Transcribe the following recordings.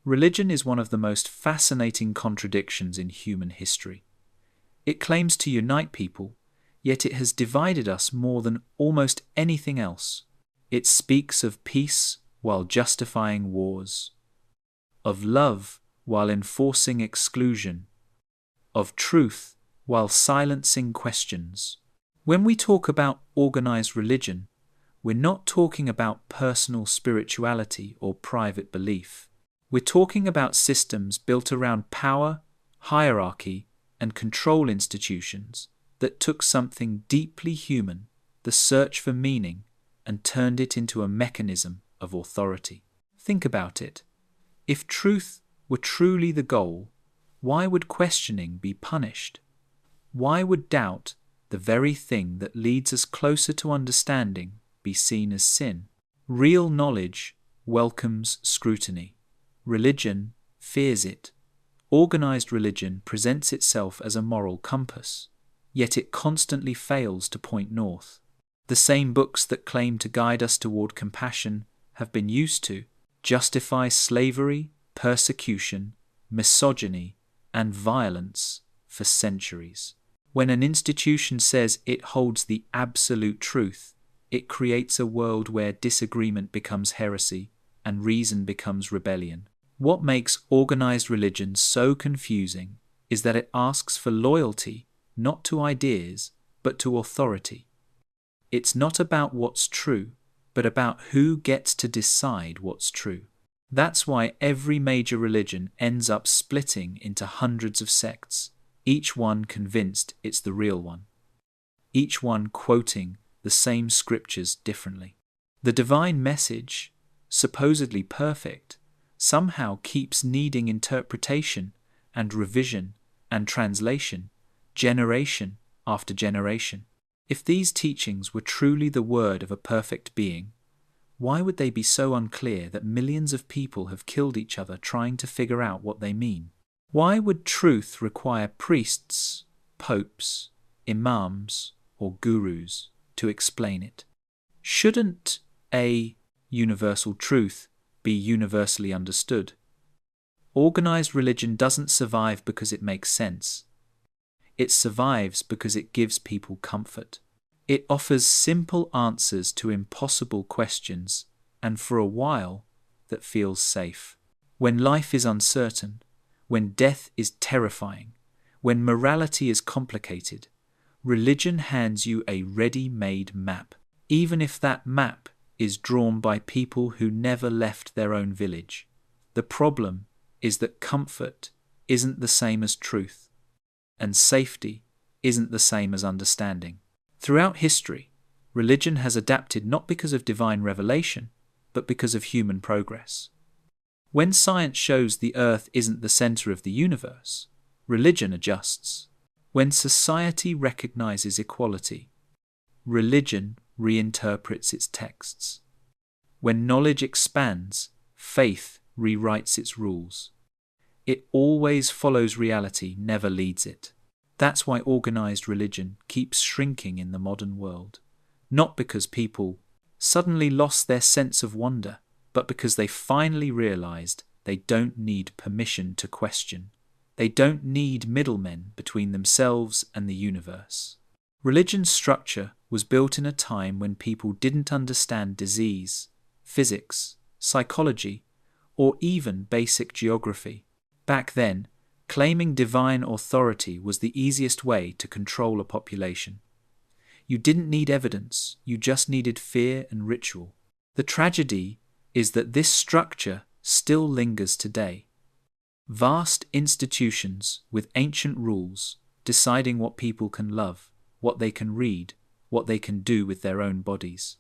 Religion is one of the most fascinating contradictions in human history. It claims to unite people, yet it has divided us more than almost anything else. It speaks of peace while justifying wars, of love while enforcing exclusion, of truth while silencing questions. When we talk about organized religion, we're not talking about personal spirituality or private belief. We're talking about systems built around power, hierarchy, and control institutions that took something deeply human, the search for meaning, and turned it into a mechanism of authority. Think about it. If truth were truly the goal, why would questioning be punished? Why would doubt, the very thing that leads us closer to understanding, be seen as sin? Real knowledge welcomes scrutiny. Religion fears it. Organized religion presents itself as a moral compass, yet it constantly fails to point north. The same books that claim to guide us toward compassion have been used to justify slavery, persecution, misogyny, and violence for centuries. When an institution says it holds the absolute truth, it creates a world where disagreement becomes heresy and reason becomes rebellion. What makes organized religion so confusing is that it asks for loyalty not to ideas, but to authority. It's not about what's true, but about who gets to decide what's true. That's why every major religion ends up splitting into hundreds of sects, each one convinced it's the real one, each one quoting the same scriptures differently. The divine message, supposedly perfect, somehow keeps needing interpretation and revision and translation, generation after generation. If these teachings were truly the word of a perfect being, why would they be so unclear that millions of people have killed each other trying to figure out what they mean? Why would truth require priests, popes, imams, or gurus to explain it? Shouldn't a universal truth be universally understood? Organized religion doesn't survive because it makes sense. It survives because it gives people comfort. It offers simple answers to impossible questions, and for a while, that feels safe. When life is uncertain, when death is terrifying, when morality is complicated, religion hands you a ready-made map, even if that map is drawn by people who never left their own village. The problem is that comfort isn't the same as truth, and safety isn't the same as understanding. Throughout history, religion has adapted not because of divine revelation, but because of human progress. When science shows the earth isn't the center of the universe, religion adjusts. When society recognizes equality, religion reinterprets its texts. When knowledge expands, faith rewrites its rules. It always follows reality, never leads it. That's why organized religion keeps shrinking in the modern world. Not because people suddenly lost their sense of wonder, but because they finally realized they don't need permission to question. They don't need middlemen between themselves and the universe. Religion's structure was built in a time when people didn't understand disease, physics, psychology, or even basic geography. Back then, claiming divine authority was the easiest way to control a population. You didn't need evidence, you just needed fear and ritual. The tragedy is that this structure still lingers today. Vast institutions with ancient rules deciding what people can love, what they can read, what they can do with their own bodies.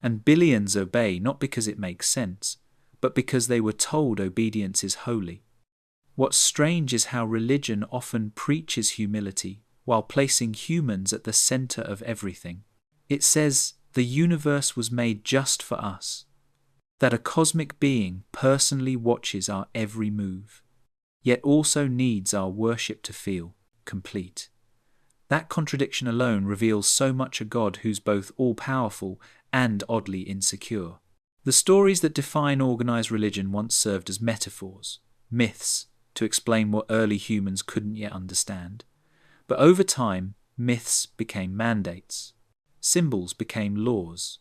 And billions obey not because it makes sense, but because they were told obedience is holy. What's strange is how religion often preaches humility while placing humans at the center of everything. It says the universe was made just for us, that a cosmic being personally watches our every move, yet also needs our worship to feel complete. That contradiction alone reveals so much a God who's both all-powerful and oddly insecure. The stories that define organized religion once served as metaphors. myths to explain what early humans couldn't yet understand. But over time, myths became mandates, symbols became laws,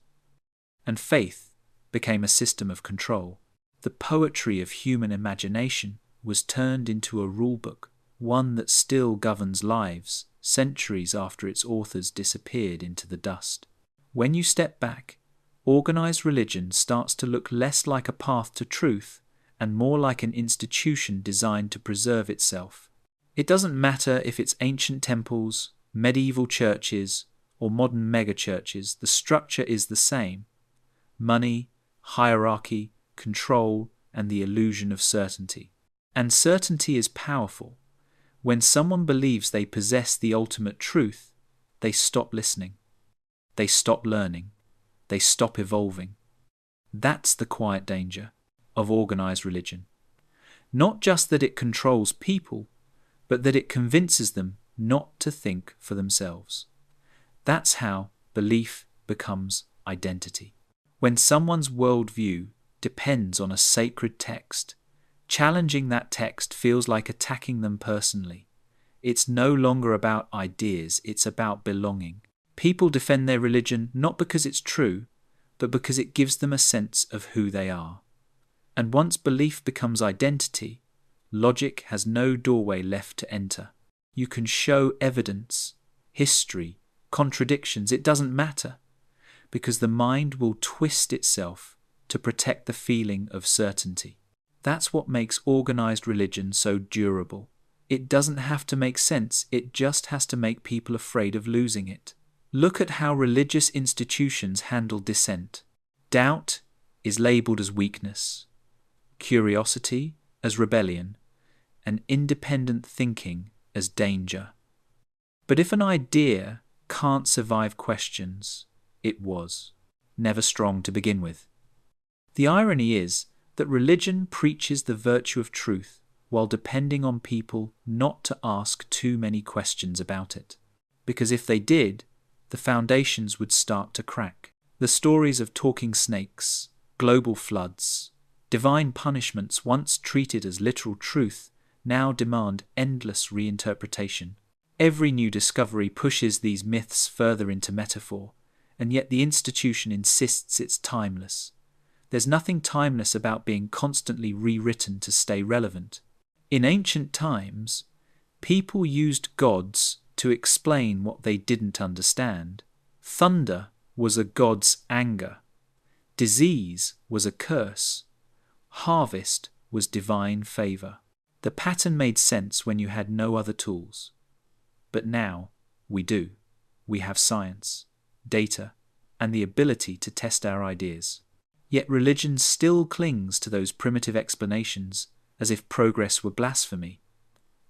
and faith became a system of control. The poetry of human imagination was turned into a rulebook, one that still governs lives centuries after its authors disappeared into the dust. When you step back, organized religion starts to look less like a path to truth and more like an institution designed to preserve itself. It doesn't matter if it's ancient temples, medieval churches, or modern megachurches, the structure is the same: money, hierarchy, control, and the illusion of certainty. And certainty is powerful. When someone believes they possess the ultimate truth, they stop listening. They stop learning. They stop evolving. That's the quiet danger of organized religion. Not just that it controls people, but that it convinces them not to think for themselves. That's how belief becomes identity. When someone's worldview depends on a sacred text, challenging that text feels like attacking them personally. It's no longer about ideas, it's about belonging. People defend their religion not because it's true, but because it gives them a sense of who they are. And once belief becomes identity, logic has no doorway left to enter. You can show evidence, history, contradictions, it doesn't matter, because the mind will twist itself to protect the feeling of certainty. That's what makes organized religion so durable. It doesn't have to make sense, it just has to make people afraid of losing it. Look at how religious institutions handle dissent. Doubt is labeled as weakness, curiosity as rebellion, and independent thinking as danger. But if an idea can't survive questions, it was never strong to begin with. The irony is that religion preaches the virtue of truth while depending on people not to ask too many questions about it. Because if they did, the foundations would start to crack. The stories of talking snakes, global floods, divine punishments once treated as literal truth now demand endless reinterpretation. Every new discovery pushes these myths further into metaphor, and yet the institution insists it's timeless. There's nothing timeless about being constantly rewritten to stay relevant. In ancient times, people used gods to explain what they didn't understand. Thunder was a god's anger. Disease was a curse. Harvest was divine favor. The pattern made sense when you had no other tools. But now we do. We have science, data, and the ability to test our ideas. Yet religion still clings to those primitive explanations as if progress were blasphemy.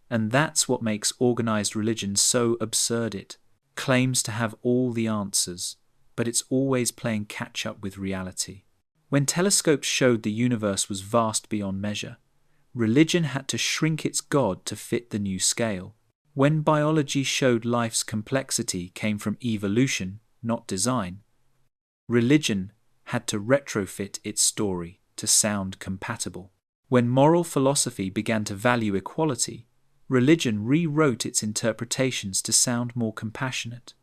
And that's what makes organized religion so absurd. It claims to have all the answers, but it's always playing catch-up with reality. When telescopes showed the universe was vast beyond measure, religion had to shrink its God to fit the new scale. When biology showed life's complexity came from evolution, not design, religion had to retrofit its story to sound compatible. When moral philosophy began to value equality, religion rewrote its interpretations to sound more compassionate.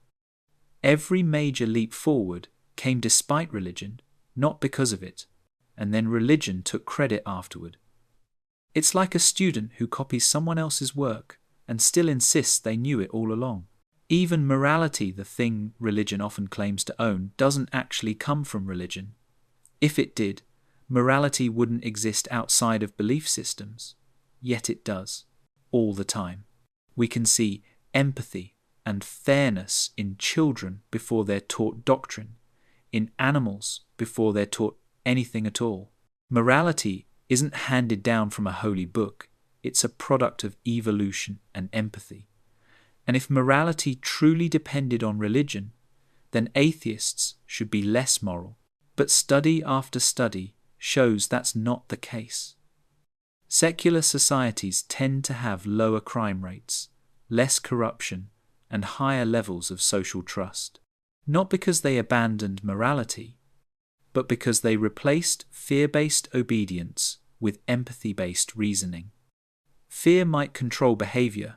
Every major leap forward came despite religion, not because of it, and then religion took credit afterward. It's like a student who copies someone else's work and still insists they knew it all along. Even morality, the thing religion often claims to own, doesn't actually come from religion. If it did, morality wouldn't exist outside of belief systems. Yet it does, all the time. We can see empathy and fairness in children before they're taught doctrine, in animals before they're taught anything at all. Morality isn't handed down from a holy book, it's a product of evolution and empathy. And if morality truly depended on religion, then atheists should be less moral. But study after study shows that's not the case. Secular societies tend to have lower crime rates, less corruption, and higher levels of social trust. Not because they abandoned morality, but because they replaced fear-based obedience with empathy-based reasoning. Fear might control behavior,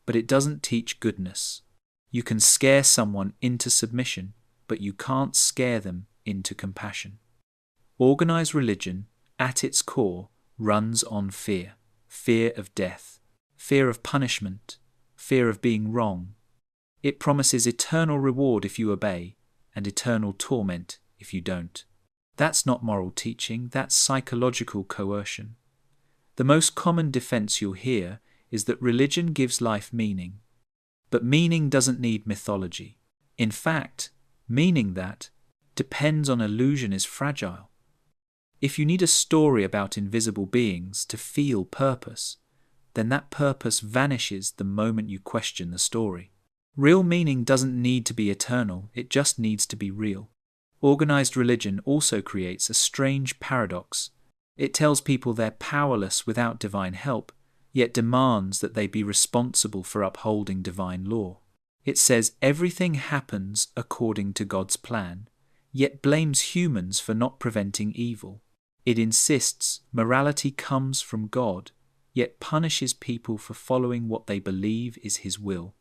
but it doesn't teach goodness. You can scare someone into submission, but you can't scare them into compassion. Organized religion, at its core, runs on fear. Fear of death, fear of punishment, fear of being wrong. It promises eternal reward if you obey, and eternal torment if you don't. That's not moral teaching, that's psychological coercion. The most common defense you'll hear is that religion gives life meaning. But meaning doesn't need mythology. In fact, meaning that depends on illusion is fragile. If you need a story about invisible beings to feel purpose, then that purpose vanishes the moment you question the story. Real meaning doesn't need to be eternal, it just needs to be real. Organized religion also creates a strange paradox. It tells people they're powerless without divine help, yet demands that they be responsible for upholding divine law. It says everything happens according to God's plan, yet blames humans for not preventing evil. It insists morality comes from God, yet punishes people for following what they believe is His will.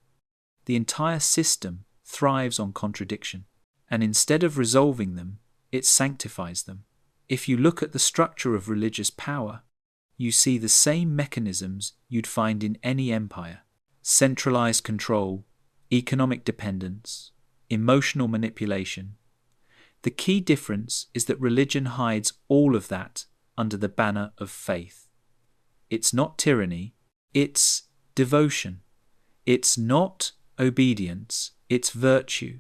The entire system thrives on contradiction, and instead of resolving them, it sanctifies them. If you look at the structure of religious power, you see the same mechanisms you'd find in any empire: centralized control, economic dependence, emotional manipulation. The key difference is that religion hides all of that under the banner of faith. It's not tyranny, it's devotion. It's not obedience, it's virtue.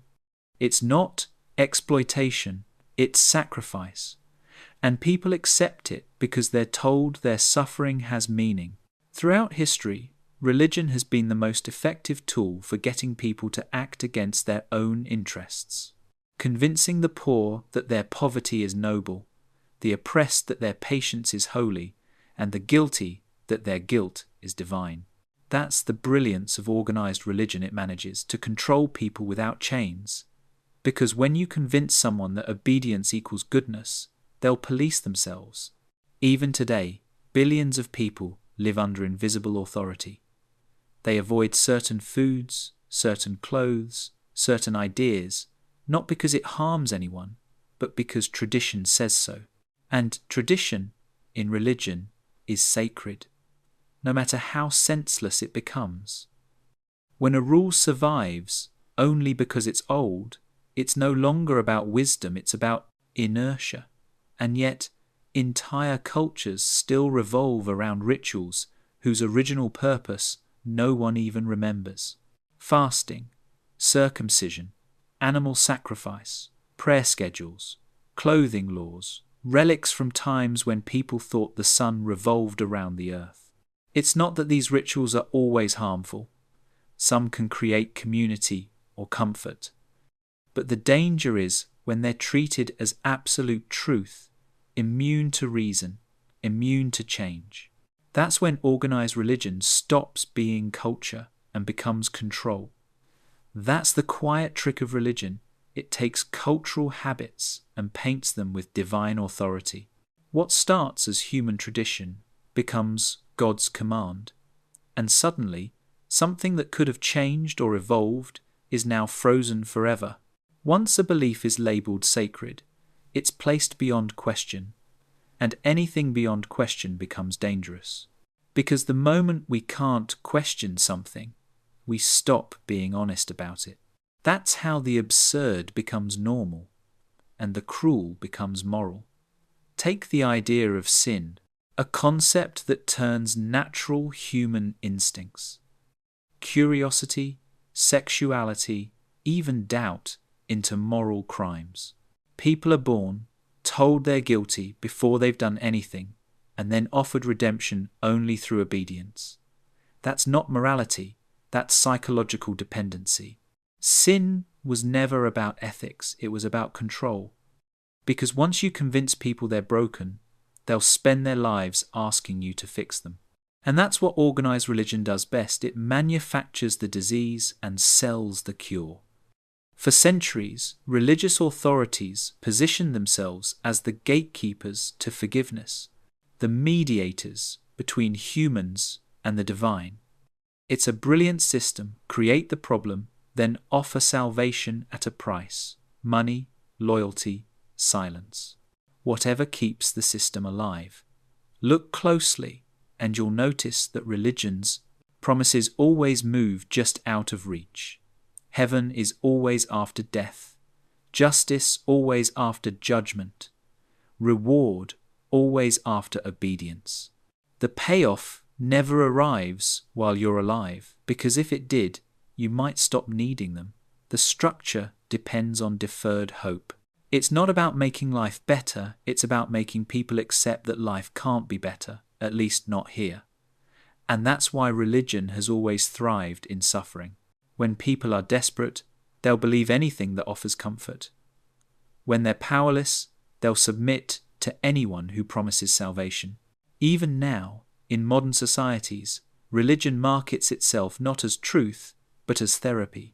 It's not exploitation, it's sacrifice. And people accept it because they're told their suffering has meaning. Throughout history, religion has been the most effective tool for getting people to act against their own interests. Convincing the poor that their poverty is noble, the oppressed that their patience is holy, and the guilty that their guilt is divine. That's the brilliance of organized religion. It manages to control people without chains. Because when you convince someone that obedience equals goodness, they'll police themselves. Even today, billions of people live under invisible authority. They avoid certain foods, certain clothes, certain ideas, not because it harms anyone, but because tradition says so. And tradition, in religion, is sacred, no matter how senseless it becomes. When a rule survives only because it's old, it's no longer about wisdom, it's about inertia. And yet, entire cultures still revolve around rituals whose original purpose no one even remembers. Fasting, circumcision, animal sacrifice, prayer schedules, clothing laws, relics from times when people thought the sun revolved around the earth. It's not that these rituals are always harmful. Some can create community or comfort. But the danger is when they're treated as absolute truth, immune to reason, immune to change. That's when organized religion stops being culture and becomes control. That's the quiet trick of religion. It takes cultural habits and paints them with divine authority. What starts as human tradition becomes God's command. And suddenly, something that could have changed or evolved is now frozen forever. Once a belief is labeled sacred, it's placed beyond question, and anything beyond question becomes dangerous. Because the moment we can't question something, we stop being honest about it. That's how the absurd becomes normal, and the cruel becomes moral. Take the idea of sin, a concept that turns natural human instincts, curiosity, sexuality, even doubt, into moral crimes. People are born, told they're guilty before they've done anything, and then offered redemption only through obedience. That's not morality, that's psychological dependency. Sin was never about ethics, it was about control. Because once you convince people they're broken, they'll spend their lives asking you to fix them. And that's what organized religion does best. It manufactures the disease and sells the cure. For centuries, religious authorities positioned themselves as the gatekeepers to forgiveness. the mediators between humans and the divine. It's a brilliant system. Create the problem, then offer salvation at a price: money, loyalty, silence. Whatever keeps the system alive. Look closely, and you'll notice that religion's promises always move just out of reach. Heaven is always after death. Justice always after judgment. Reward always after obedience. The payoff never arrives while you're alive, because if it did, you might stop needing them. The structure depends on deferred hope. It's not about making life better, it's about making people accept that life can't be better, at least not here. And that's why religion has always thrived in suffering. When people are desperate, they'll believe anything that offers comfort. When they're powerless, they'll submit to anyone who promises salvation. Even now, in modern societies, religion markets itself not as truth, but as therapy.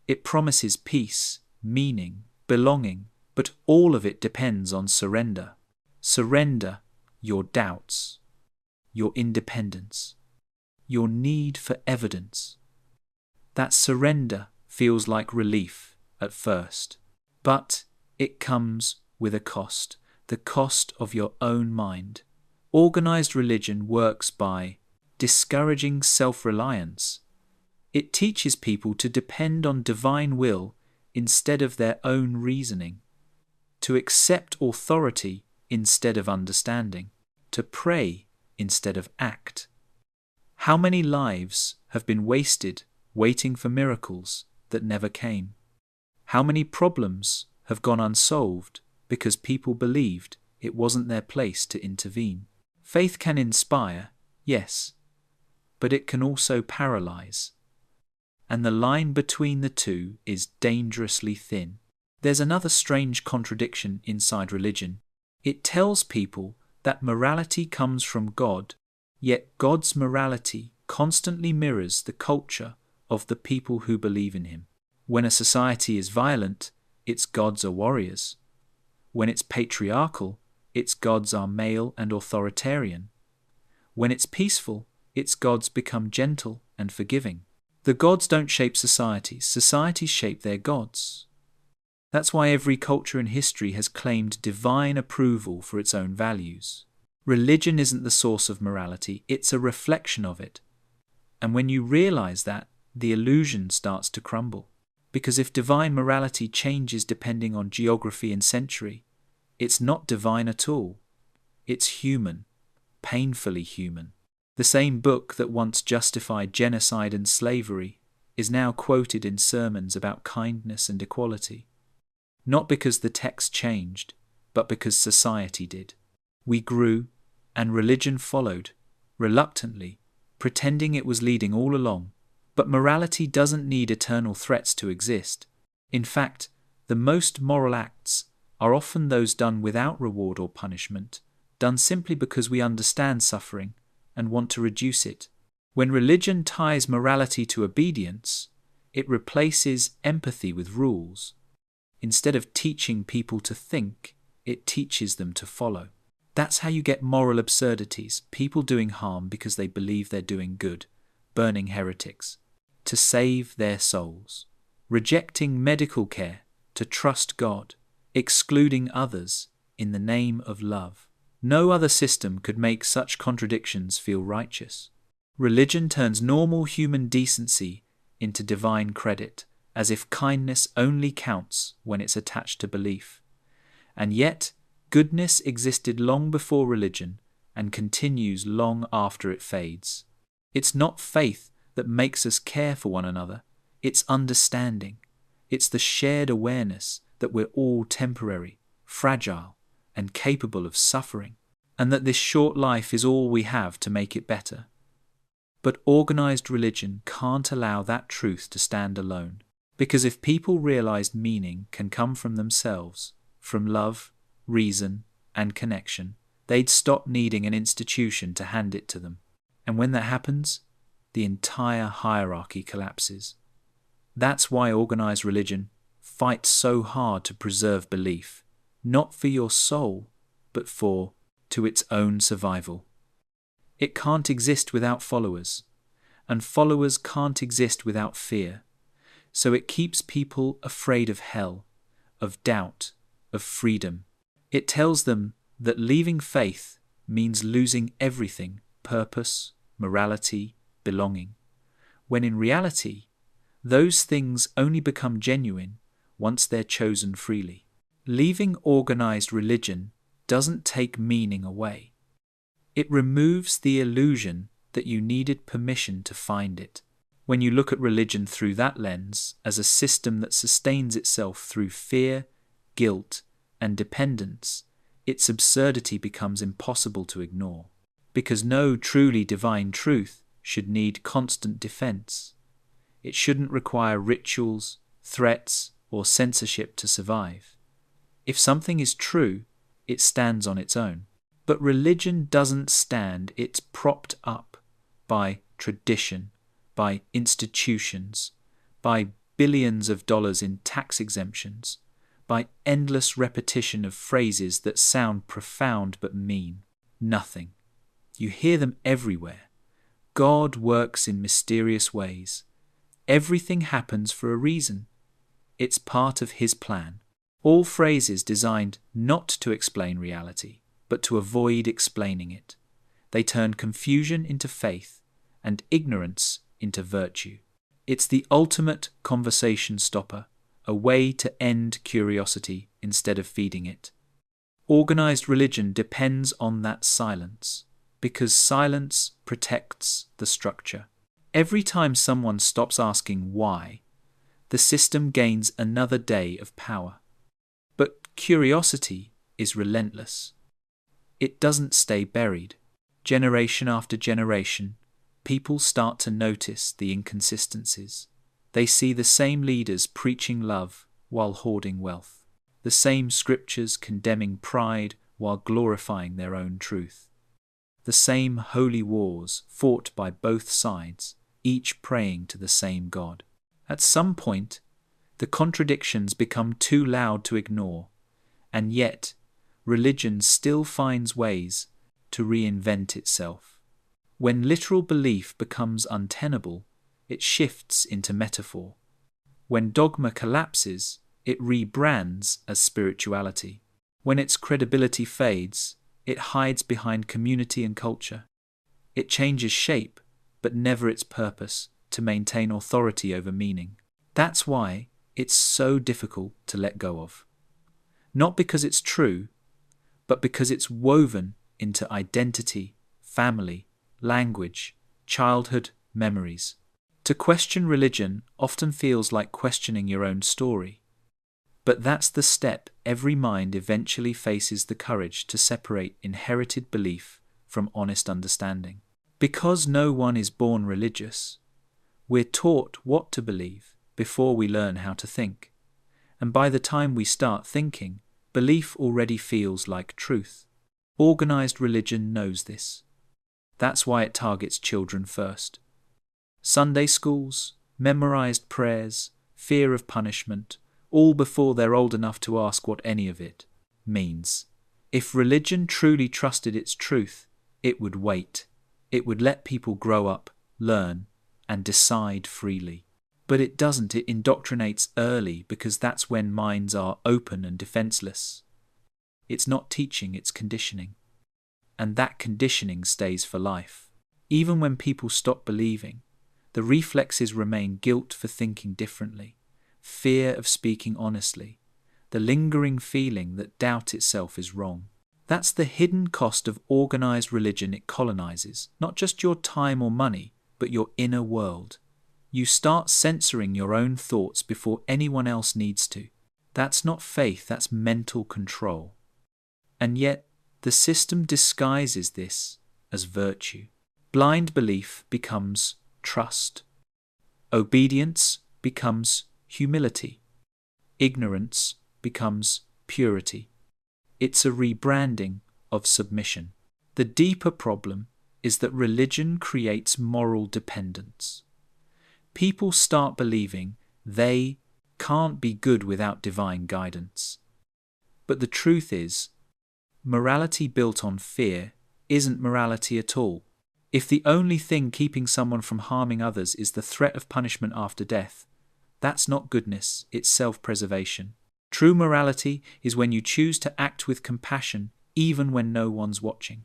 It promises peace, meaning, belonging, but all of it depends on surrender. Surrender your doubts, your independence, your need for evidence. That surrender feels like relief at first, but it comes with a cost, the cost of your own mind. Organized religion works by discouraging self-reliance. It teaches people to depend on divine will instead of their own reasoning, to accept authority instead of understanding, to pray instead of act. How many lives have been wasted waiting for miracles that never came? How many problems have gone unsolved because people believed it wasn't their place to intervene? Faith can inspire, yes, but it can also paralyze. And the line between the two is dangerously thin. There's another strange contradiction inside religion. It tells people that morality comes from God, yet God's morality constantly mirrors the culture of the people who believe in Him. When a society is violent, its gods are warriors. When it's patriarchal, its gods are male and authoritarian. When it's peaceful, its gods become gentle and forgiving. The gods don't shape societies, societies shape their gods. That's why every culture in history has claimed divine approval for its own values. Religion isn't the source of morality, it's a reflection of it. And when you realize that, the illusion starts to crumble. Because if divine morality changes depending on geography and century, it's not divine at all. It's human, painfully human. The same book that once justified genocide and slavery is now quoted in sermons about kindness and equality. Not because the text changed, but because society did. We grew, and religion followed, reluctantly, pretending it was leading all along. But morality doesn't need eternal threats to exist. In fact, the most moral acts are often those done without reward or punishment, done simply because we understand suffering and want to reduce it. When religion ties morality to obedience, it replaces empathy with rules. Instead of teaching people to think, it teaches them to follow. That's how you get moral absurdities, people doing harm because they believe they're doing good, burning heretics, to save their souls, rejecting medical care to trust God, excluding others in the name of love. No other system could make such contradictions feel righteous. Religion turns normal human decency into divine credit, as if kindness only counts when it's attached to belief. And yet, goodness existed long before religion and continues long after it fades. It's not faith that makes us care for one another, it's understanding. It's the shared awareness that we're all temporary, fragile, and capable of suffering, and that this short life is all we have to make it better. But organized religion can't allow that truth to stand alone, because if people realized meaning can come from themselves, from love, reason, and connection, they'd stop needing an institution to hand it to them. And when that happens, the entire hierarchy collapses. That's why organized religion fights so hard to preserve belief, not for your soul, but for to its own survival. It can't exist without followers, and followers can't exist without fear. So it keeps people afraid of hell, of doubt, of freedom. It tells them that leaving faith means losing everything: purpose, morality, belonging, when in reality, those things only become genuine once they're chosen freely. Leaving organized religion doesn't take meaning away. It removes the illusion that you needed permission to find it. When you look at religion through that lens, as a system that sustains itself through fear, guilt, and dependence, its absurdity becomes impossible to ignore. Because no truly divine truth should need constant defense. It shouldn't require rituals, threats, or censorship to survive. If something is true, it stands on its own. But religion doesn't stand. It's propped up by tradition, by institutions, by billions of dollars in tax exemptions, by endless repetition of phrases that sound profound but mean nothing. You hear them everywhere. God works in mysterious ways. Everything happens for a reason. It's part of His plan. All phrases designed not to explain reality, but to avoid explaining it. They turn confusion into faith and ignorance into virtue. It's the ultimate conversation stopper, a way to end curiosity instead of feeding it. Organized religion depends on that silence, because silence protects the structure. Every time someone stops asking why, the system gains another day of power. But curiosity is relentless. It doesn't stay buried. Generation after generation, people start to notice the inconsistencies. They see the same leaders preaching love while hoarding wealth, the same scriptures condemning pride while glorifying their own truth, the same holy wars fought by both sides, each praying to the same God. At some point, the contradictions become too loud to ignore, and yet religion still finds ways to reinvent itself. When literal belief becomes untenable, it shifts into metaphor. When dogma collapses, it rebrands as spirituality. When its credibility fades, it hides behind community and culture. It changes shape, but never its purpose, to maintain authority over meaning. That's why it's so difficult to let go of. Not because it's true, but because it's woven into identity, family, language, childhood, memories. To question religion often feels like questioning your own story. But that's the step every mind eventually faces: the courage to separate inherited belief from honest understanding. Because no one is born religious, we're taught what to believe before we learn how to think. And by the time we start thinking, belief already feels like truth. Organized religion knows this. That's why it targets children first. Sunday schools, memorized prayers, fear of punishment, all before they're old enough to ask what any of it means. If religion truly trusted its truth, it would wait. It would let people grow up, learn, and decide freely. But it doesn't. It indoctrinates early because that's when minds are open and defenseless. It's not teaching, it's conditioning. And that conditioning stays for life. Even when people stop believing, the reflexes remain: guilt for thinking differently, fear of speaking honestly, the lingering feeling that doubt itself is wrong. That's the hidden cost of organized religion. It colonizes not just your time or money, but your inner world. You start censoring your own thoughts before anyone else needs to. That's not faith, that's mental control. And yet, the system disguises this as virtue. Blind belief becomes trust. Obedience becomes humility. Ignorance becomes purity. It's a rebranding of submission. The deeper problem is that religion creates moral dependence. People start believing they can't be good without divine guidance. But the truth is, morality built on fear isn't morality at all. If the only thing keeping someone from harming others is the threat of punishment after death, that's not goodness, it's self-preservation. True morality is when you choose to act with compassion even when no one's watching.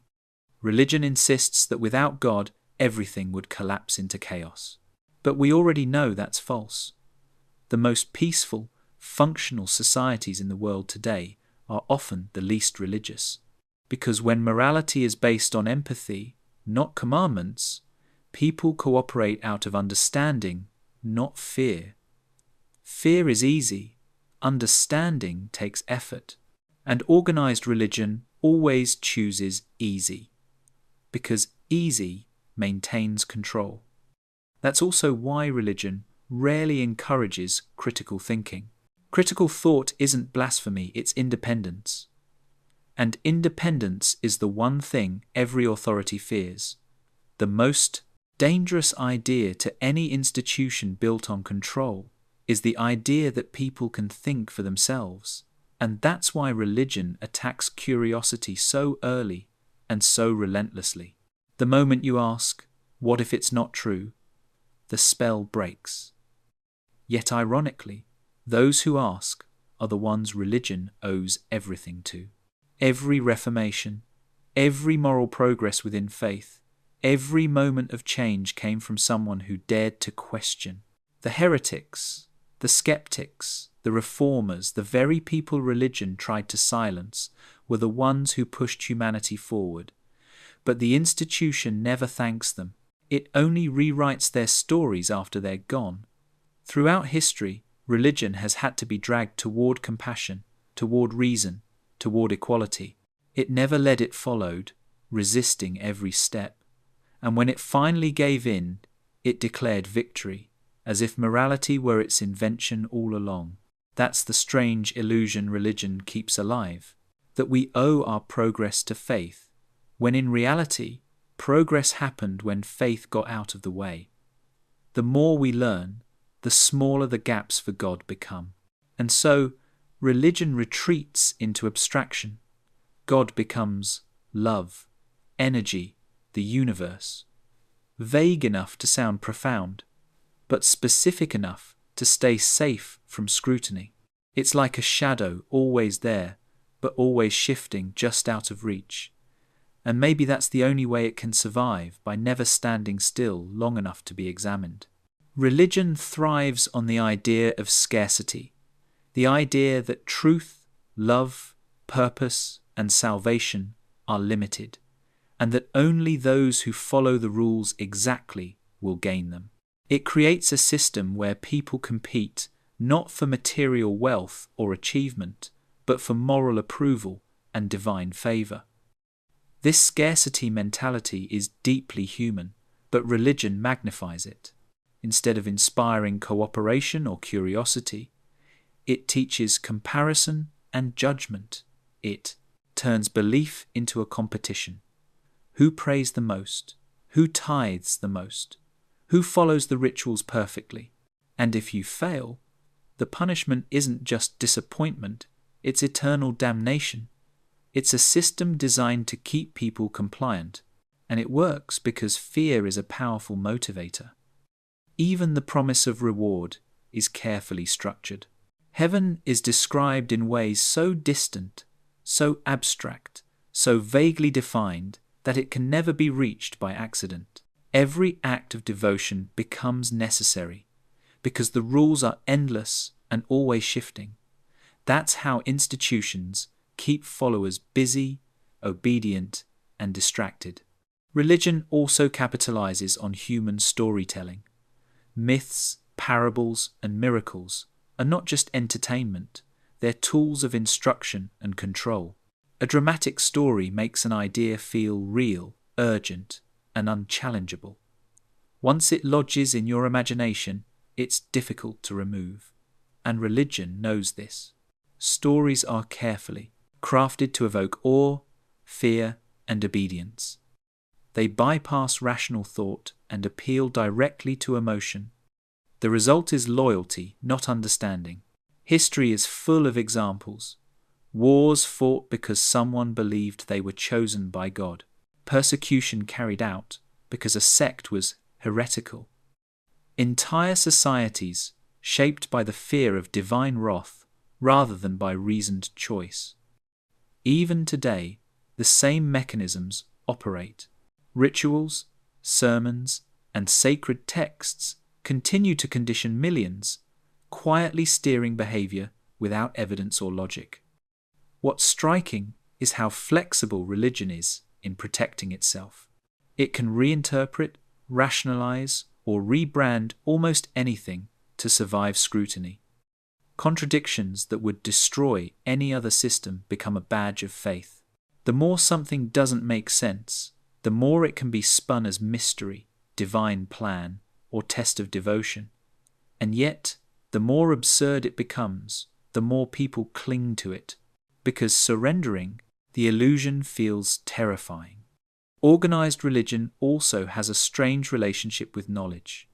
Religion insists that without God, everything would collapse into chaos. But we already know that's false. The most peaceful, functional societies in the world today are often the least religious. Because when morality is based on empathy, not commandments, people cooperate out of understanding, not fear. Fear is easy, understanding takes effort, and organized religion always chooses easy, because easy maintains control. That's also why religion rarely encourages critical thinking. Critical thought isn't blasphemy, it's independence. And independence is the one thing every authority fears. The most dangerous idea to any institution built on control is the idea that people can think for themselves. And that's why religion attacks curiosity so early and so relentlessly. The moment you ask, what if it's not true? The spell breaks. Yet ironically, those who ask are the ones religion owes everything to. Every reformation, every moral progress within faith, every moment of change came from someone who dared to question. The heretics, the skeptics, the reformers, the very people religion tried to silence, were the ones who pushed humanity forward. But the institution never thanks them. It only rewrites their stories after they're gone. Throughout history, religion has had to be dragged toward compassion, toward reason, toward equality. It never led, it followed, resisting every step. And when it finally gave in, it declared victory, as if morality were its invention all along. That's the strange illusion religion keeps alive, that we owe our progress to faith, when in reality, progress happened when faith got out of the way. The more we learn, the smaller the gaps for God become. And so, religion retreats into abstraction. God becomes love, energy, the universe. Vague enough to sound profound, but specific enough to stay safe from scrutiny. It's like a shadow always there, but always shifting just out of reach. And maybe that's the only way it can survive, by never standing still long enough to be examined. Religion thrives on the idea of scarcity, the idea that truth, love, purpose, and salvation are limited, and that only those who follow the rules exactly will gain them. It creates a system where people compete not for material wealth or achievement, but for moral approval and divine favor. This scarcity mentality is deeply human, but religion magnifies it. Instead of inspiring cooperation or curiosity, it teaches comparison and judgment. It turns belief into a competition. Who prays the most? Who tithes the most? Who follows the rituals perfectly? And if you fail, the punishment isn't just disappointment, it's eternal damnation. It's a system designed to keep people compliant, and it works because fear is a powerful motivator. Even the promise of reward is carefully structured. Heaven is described in ways so distant, so abstract, so vaguely defined that it can never be reached by accident. Every act of devotion becomes necessary because the rules are endless and always shifting. That's how institutions keep followers busy, obedient, and distracted. Religion also capitalizes on human storytelling. Myths, parables, and miracles are not just entertainment, they're tools of instruction and control. A dramatic story makes an idea feel real, urgent, and unchallengeable. Once it lodges in your imagination, it's difficult to remove. And religion knows this. Stories are carefully crafted to evoke awe, fear, and obedience. They bypass rational thought and appeal directly to emotion. The result is loyalty, not understanding. History is full of examples. Wars fought because someone believed they were chosen by God. Persecution carried out because a sect was heretical. Entire societies shaped by the fear of divine wrath rather than by reasoned choice. Even today, the same mechanisms operate. Rituals, sermons, and sacred texts continue to condition millions, quietly steering behavior without evidence or logic. What's striking is how flexible religion is in protecting itself. It can reinterpret, rationalize, or rebrand almost anything to survive scrutiny. Contradictions that would destroy any other system become a badge of faith. The more something doesn't make sense, the more it can be spun as mystery, divine plan, or test of devotion. And yet, the more absurd it becomes, the more people cling to it, because surrendering the illusion feels terrifying. Organized religion also has a strange relationship with knowledge.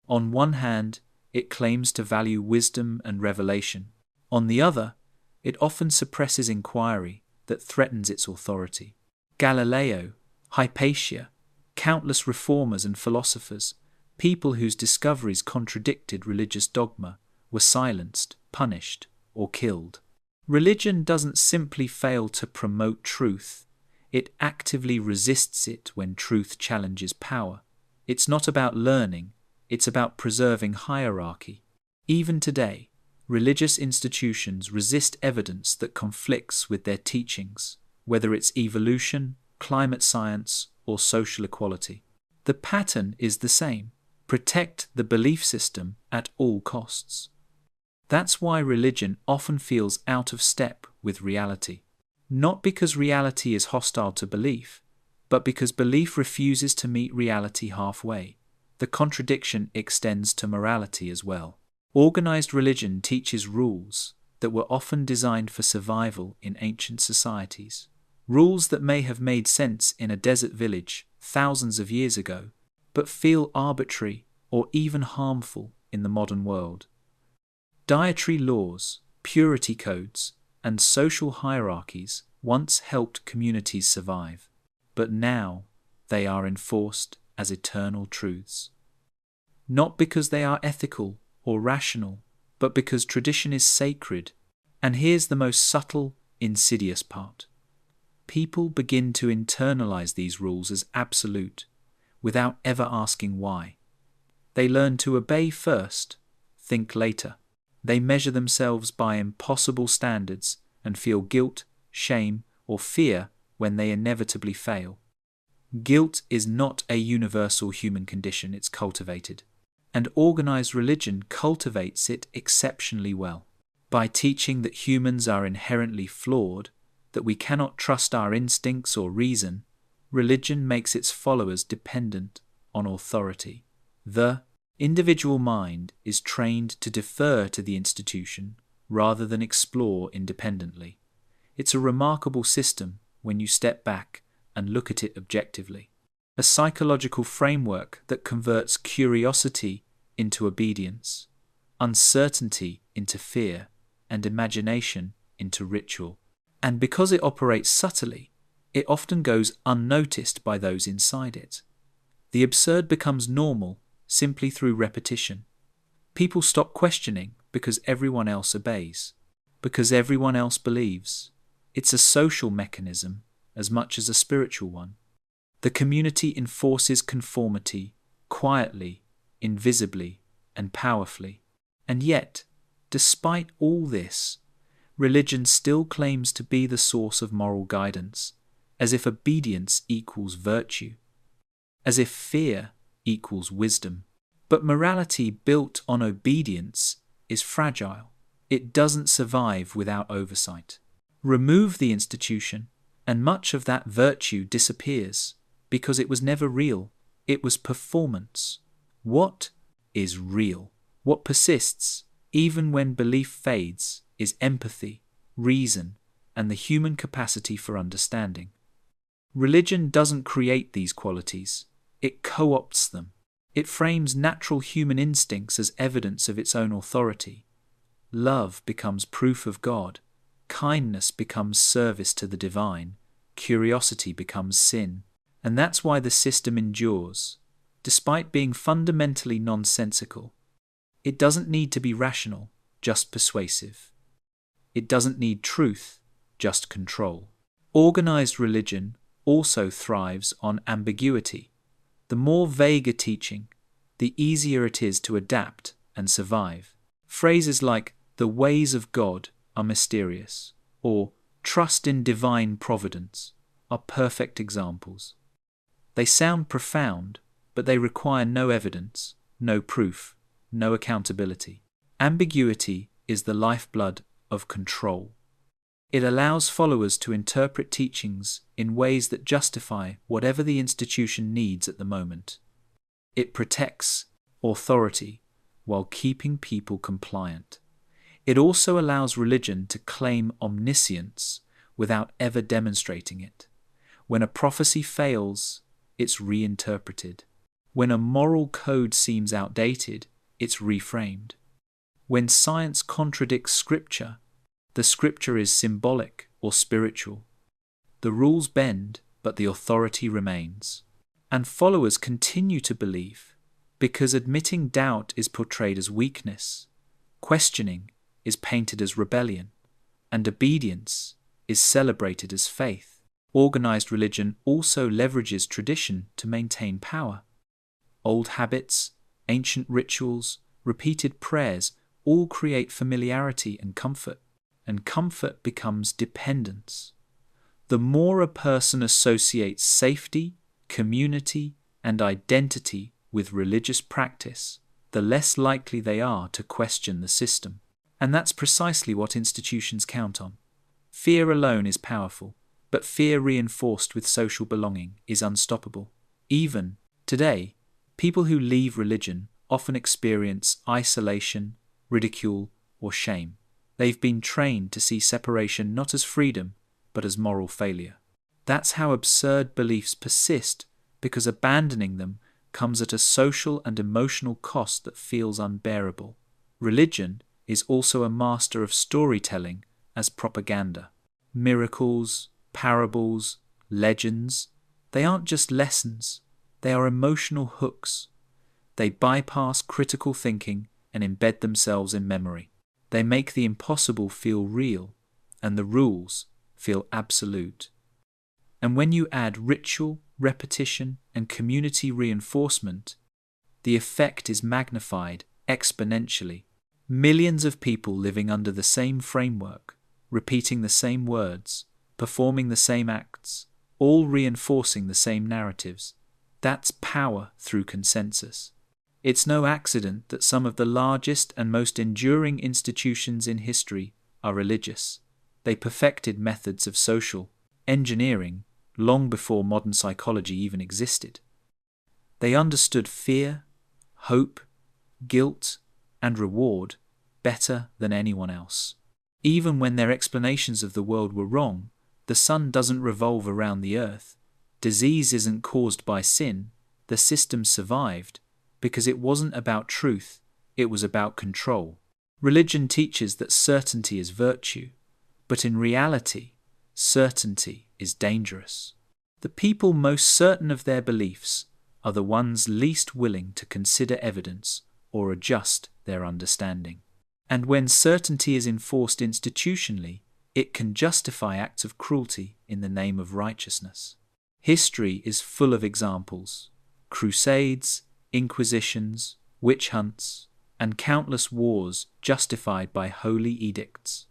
On one hand, it claims to value wisdom and revelation. On the other, it often suppresses inquiry that threatens its authority. Galileo, Hypatia, countless reformers and philosophers, people whose discoveries contradicted religious dogma, were silenced, punished, or killed. Religion doesn't simply fail to promote truth. It actively resists it when truth challenges power. It's not about learning, it's about preserving hierarchy. Even today, religious institutions resist evidence that conflicts with their teachings, whether it's evolution, climate science, or social equality. The pattern is the same: protect the belief system at all costs. That's why religion often feels out of step with reality. Not because reality is hostile to belief, but because belief refuses to meet reality halfway. The contradiction extends to morality as well. Organized religion teaches rules that were often designed for survival in ancient societies. Rules that may have made sense in a desert village thousands of years ago, but feel arbitrary or even harmful in the modern world. Dietary laws, purity codes, and social hierarchies once helped communities survive, but now they are enforced as eternal truths. Not because they are ethical or rational, but because tradition is sacred. And here's the most subtle, insidious part. People begin to internalize these rules as absolute, without ever asking why. They learn to obey first, think later. They measure themselves by impossible standards and feel guilt, shame, or fear when they inevitably fail. Guilt is not a universal human condition, it's cultivated. And organized religion cultivates it exceptionally well. By teaching that humans are inherently flawed, that we cannot trust our instincts or reason, religion makes its followers dependent on authority. The individual mind is trained to defer to the institution rather than explore independently. It's a remarkable system when you step back and look at it objectively. A psychological framework that converts curiosity into obedience, uncertainty into fear, and imagination into ritual. And because it operates subtly, it often goes unnoticed by those inside it. The absurd becomes normal simply through repetition. People stop questioning because everyone else obeys, because everyone else believes. It's a social mechanism as much as a spiritual one. The community enforces conformity quietly, invisibly, and powerfully. And yet, despite all this, religion still claims to be the source of moral guidance, as if obedience equals virtue, as if fear equals wisdom. But morality built on obedience is fragile. It doesn't survive without oversight. Remove the institution, and much of that virtue disappears, because it was never real. It was performance. What is real? What persists, even when belief fades, is empathy, reason, and the human capacity for understanding. Religion doesn't create these qualities. It co-opts them. It frames natural human instincts as evidence of its own authority. Love becomes proof of God. kindness becomes service to the divine, curiosity becomes sin. And that's why the system endures, despite being fundamentally nonsensical. It doesn't need to be rational, just persuasive. It doesn't need truth, just control. Organized religion also thrives on ambiguity. The more vague a teaching, the easier it is to adapt and survive. Phrases like, "the ways of God are mysterious," or "trust in divine providence," are perfect examples. They sound profound, but they require no evidence, no proof, no accountability. Ambiguity is the lifeblood of control. It allows followers to interpret teachings in ways that justify whatever the institution needs at the moment. It protects authority while keeping people compliant. It also allows religion to claim omniscience without ever demonstrating it. When a prophecy fails, it's reinterpreted. When a moral code seems outdated, it's reframed. When science contradicts scripture, the scripture is symbolic or spiritual. The rules bend, but the authority remains. And followers continue to believe, because admitting doubt is portrayed as weakness, questioning is painted as rebellion, and obedience is celebrated as faith. Organized religion also leverages tradition to maintain power. Old habits, ancient rituals, repeated prayers all create familiarity and comfort becomes dependence. The more a person associates safety, community, and identity with religious practice, the less likely they are to question the system. And that's precisely what institutions count on. Fear alone is powerful, but fear reinforced with social belonging is unstoppable. Even today, people who leave religion often experience isolation, ridicule, or shame. They've been trained to see separation not as freedom, but as moral failure. That's how absurd beliefs persist, because abandoning them comes at a social and emotional cost that feels unbearable. Religion is also a master of storytelling as propaganda. Miracles, parables, legends, they aren't just lessons, they are emotional hooks. They bypass critical thinking and embed themselves in memory. They make the impossible feel real, and the rules feel absolute. And when you add ritual, repetition, and community reinforcement, the effect is magnified exponentially. Millions of people living under the same framework, repeating the same words, performing the same acts, all reinforcing the same narratives. That's power through consensus. It's no accident that some of the largest and most enduring institutions in history are religious. They perfected methods of social engineering long before modern psychology even existed. They understood fear, hope, guilt, and reward better than anyone else. Even when their explanations of the world were wrong, the sun doesn't revolve around the earth, disease isn't caused by sin, the system survived because it wasn't about truth, it was about control. Religion teaches that certainty is virtue, but in reality, certainty is dangerous. The people most certain of their beliefs are the ones least willing to consider evidence or adjust their understanding. And when certainty is enforced institutionally, it can justify acts of cruelty in the name of righteousness. History is full of examples: crusades, inquisitions, witch hunts, and countless wars justified by holy edicts,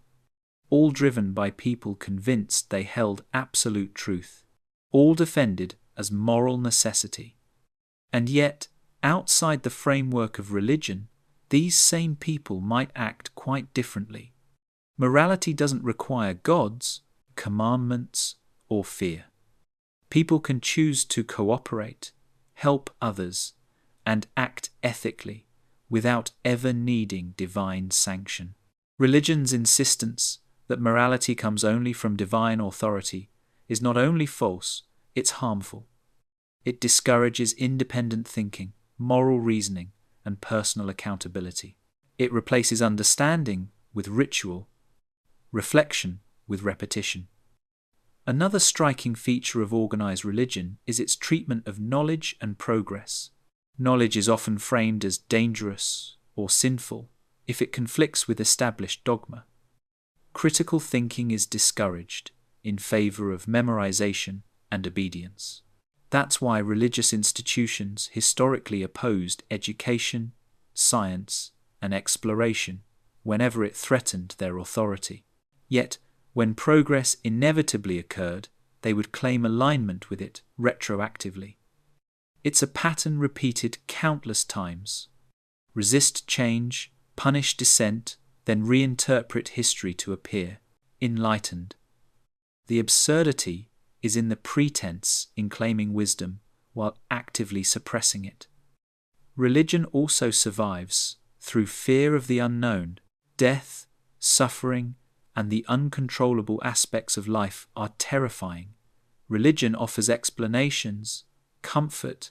all driven by people convinced they held absolute truth, all defended as moral necessity. And yet, outside the framework of religion, these same people might act quite differently. Morality doesn't require gods, commandments, or fear. People can choose to cooperate, help others, and act ethically without ever needing divine sanction. Religion's insistence that morality comes only from divine authority is not only false, it's harmful. It discourages independent thinking, moral reasoning, and personal accountability. It replaces understanding with ritual, reflection with repetition. Another striking feature of organized religion is its treatment of knowledge and progress. Knowledge is often framed as dangerous or sinful if it conflicts with established dogma. Critical thinking is discouraged in favor of memorization and obedience. That's why religious institutions historically opposed education, science, and exploration whenever it threatened their authority. Yet, when progress inevitably occurred, they would claim alignment with it retroactively. It's a pattern repeated countless times. Resist change, punish dissent, then reinterpret history to appear enlightened. The absurdity is in the pretense in claiming wisdom while actively suppressing it. Religion also survives through fear of the unknown. Death, suffering, and the uncontrollable aspects of life are terrifying. Religion offers explanations, comfort,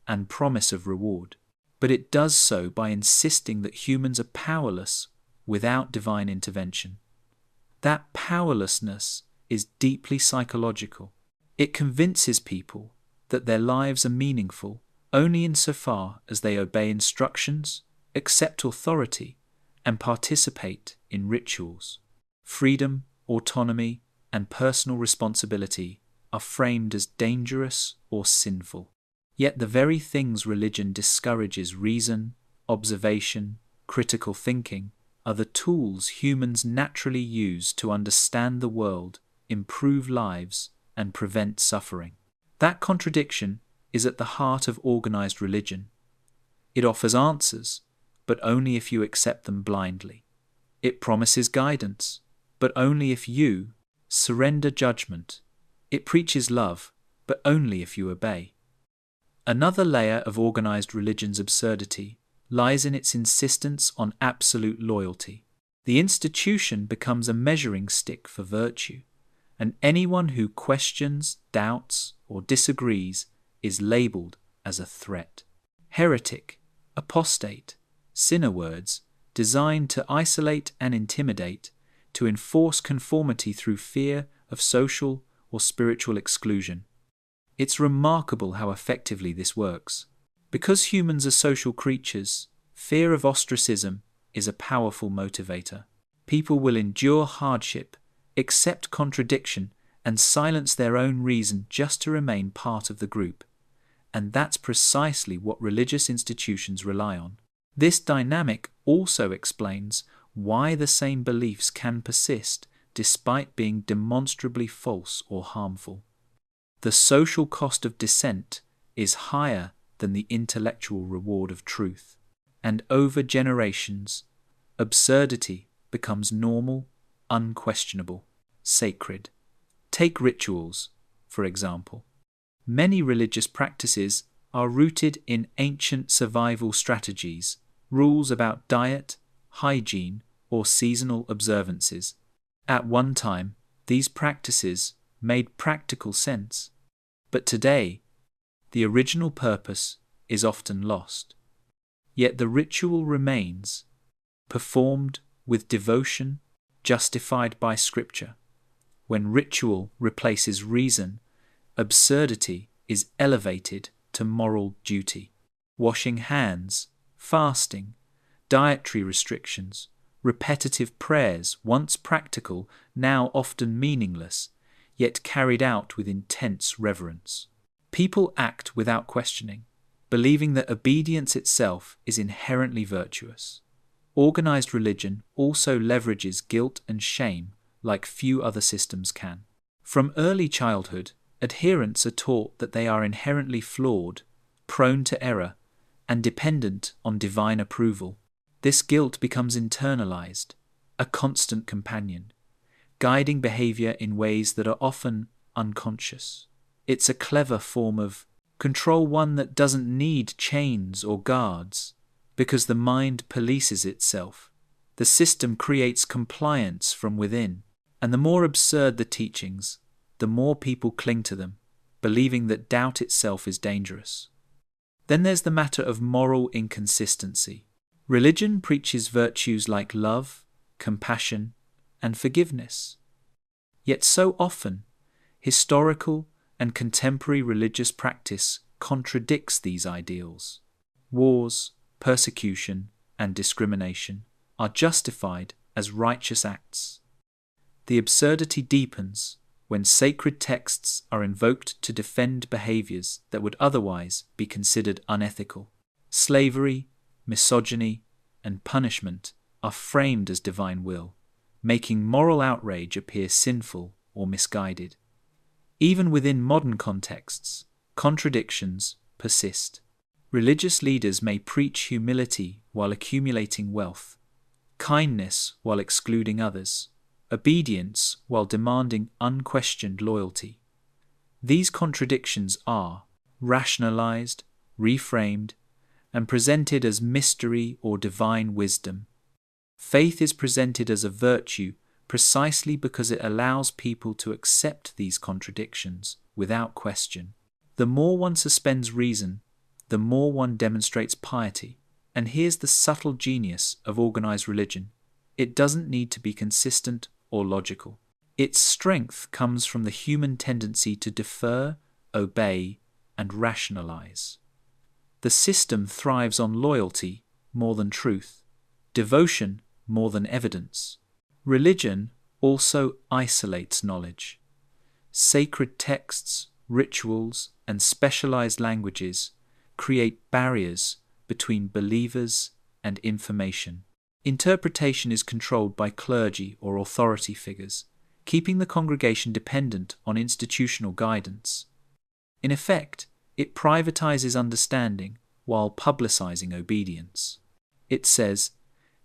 and promise of reward. But it does so by insisting that humans are powerless without divine intervention. That powerlessness is deeply psychological. It convinces people that their lives are meaningful only insofar as they obey instructions, accept authority, and participate in rituals. Freedom, autonomy, and personal responsibility are framed as dangerous or sinful. Yet the very things religion discourages, reason, observation, critical thinking, are the tools humans naturally use to understand the world, improve lives, and prevent suffering. That contradiction is at the heart of organized religion. It offers answers, but only if you accept them blindly. It promises guidance, but only if you surrender judgment. It preaches love, but only if you obey. Another layer of organized religion's absurdity lies in its insistence on absolute loyalty. The institution becomes a measuring stick for virtue, and anyone who questions, doubts, or disagrees is labeled as a threat. Heretic, apostate, sinner words designed to isolate and intimidate, to enforce conformity through fear of social or spiritual exclusion. It's remarkable how effectively this works. Because humans are social creatures, fear of ostracism is a powerful motivator. People will endure hardship, accept contradiction, and silence their own reason just to remain part of the group. And that's precisely what religious institutions rely on. This dynamic also explains why the same beliefs can persist despite being demonstrably false or harmful. The social cost of dissent is higher than the intellectual reward of truth, and over generations, absurdity becomes normal, unquestionable, sacred. Take rituals, for example. Many religious practices are rooted in ancient survival strategies, rules about diet, hygiene, or seasonal observances. At one time, these practices made practical sense, but today, the original purpose is often lost. Yet the ritual remains, performed with devotion, justified by Scripture. When ritual replaces reason, absurdity is elevated to moral duty. Washing hands, fasting, dietary restrictions, repetitive prayers, once practical, now often meaningless, yet carried out with intense reverence. People act without questioning, believing that obedience itself is inherently virtuous. Organized religion also leverages guilt and shame like few other systems can. From early childhood, adherents are taught that they are inherently flawed, prone to error, and dependent on divine approval. This guilt becomes internalized, a constant companion, guiding behavior in ways that are often unconscious. It's a clever form of control, one that doesn't need chains or guards, because the mind polices itself. The system creates compliance from within, and the more absurd the teachings, the more people cling to them, believing that doubt itself is dangerous. Then there's the matter of moral inconsistency. Religion preaches virtues like love, compassion, and forgiveness. Yet so often, historical and contemporary religious practice contradicts these ideals. Wars, persecution, and discrimination are justified as righteous acts. The absurdity deepens when sacred texts are invoked to defend behaviors that would otherwise be considered unethical. Slavery, misogyny, and punishment are framed as divine will, making moral outrage appear sinful or misguided. Even within modern contexts, contradictions persist. Religious leaders may preach humility while accumulating wealth, kindness while excluding others, obedience while demanding unquestioned loyalty. These contradictions are rationalized, reframed, and presented as mystery or divine wisdom. Faith is presented as a virtue precisely because it allows people to accept these contradictions without question. The more one suspends reason, the more one demonstrates piety. And here's the subtle genius of organized religion. It doesn't need to be consistent or logical. Its strength comes from the human tendency to defer, obey, and rationalize. The system thrives on loyalty more than truth, devotion more than evidence. Religion also isolates knowledge. Sacred texts, rituals, and specialized languages create barriers between believers and information. Interpretation is controlled by clergy or authority figures, keeping the congregation dependent on institutional guidance. In effect, it privatizes understanding while publicizing obedience. It says,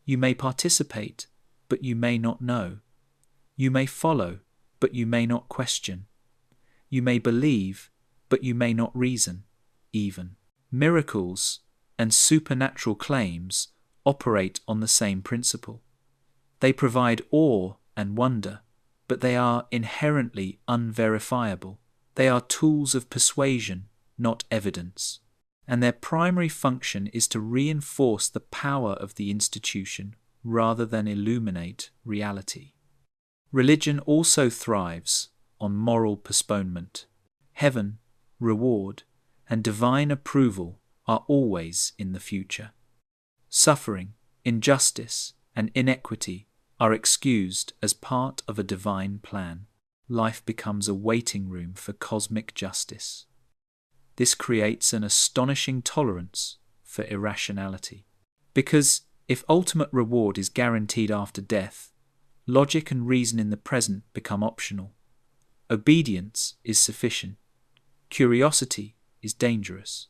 "You may participate, but you may not know. You may follow, but you may not question. You may believe, but you may not reason, even." Miracles and supernatural claims operate on the same principle. They provide awe and wonder, but they are inherently unverifiable. They are tools of persuasion, not evidence, and their primary function is to reinforce the power of the institution rather than illuminate reality. Religion also thrives on moral postponement. Heaven, reward, and divine approval are always in the future. Suffering, injustice, and inequity are excused as part of a divine plan. Life becomes a waiting room for cosmic justice. This creates an astonishing tolerance for irrationality. Because if ultimate reward is guaranteed after death, logic and reason in the present become optional. Obedience is sufficient. Curiosity is dangerous.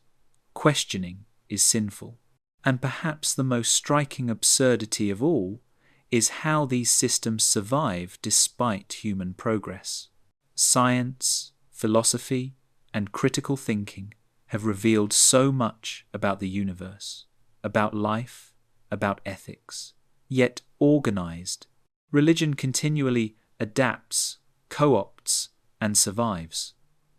Questioning is sinful. And perhaps the most striking absurdity of all is how these systems survive despite human progress. Science, philosophy, and critical thinking have revealed so much about the universe, about life, about ethics. Yet organized, religion continually adapts, co-opts, and survives.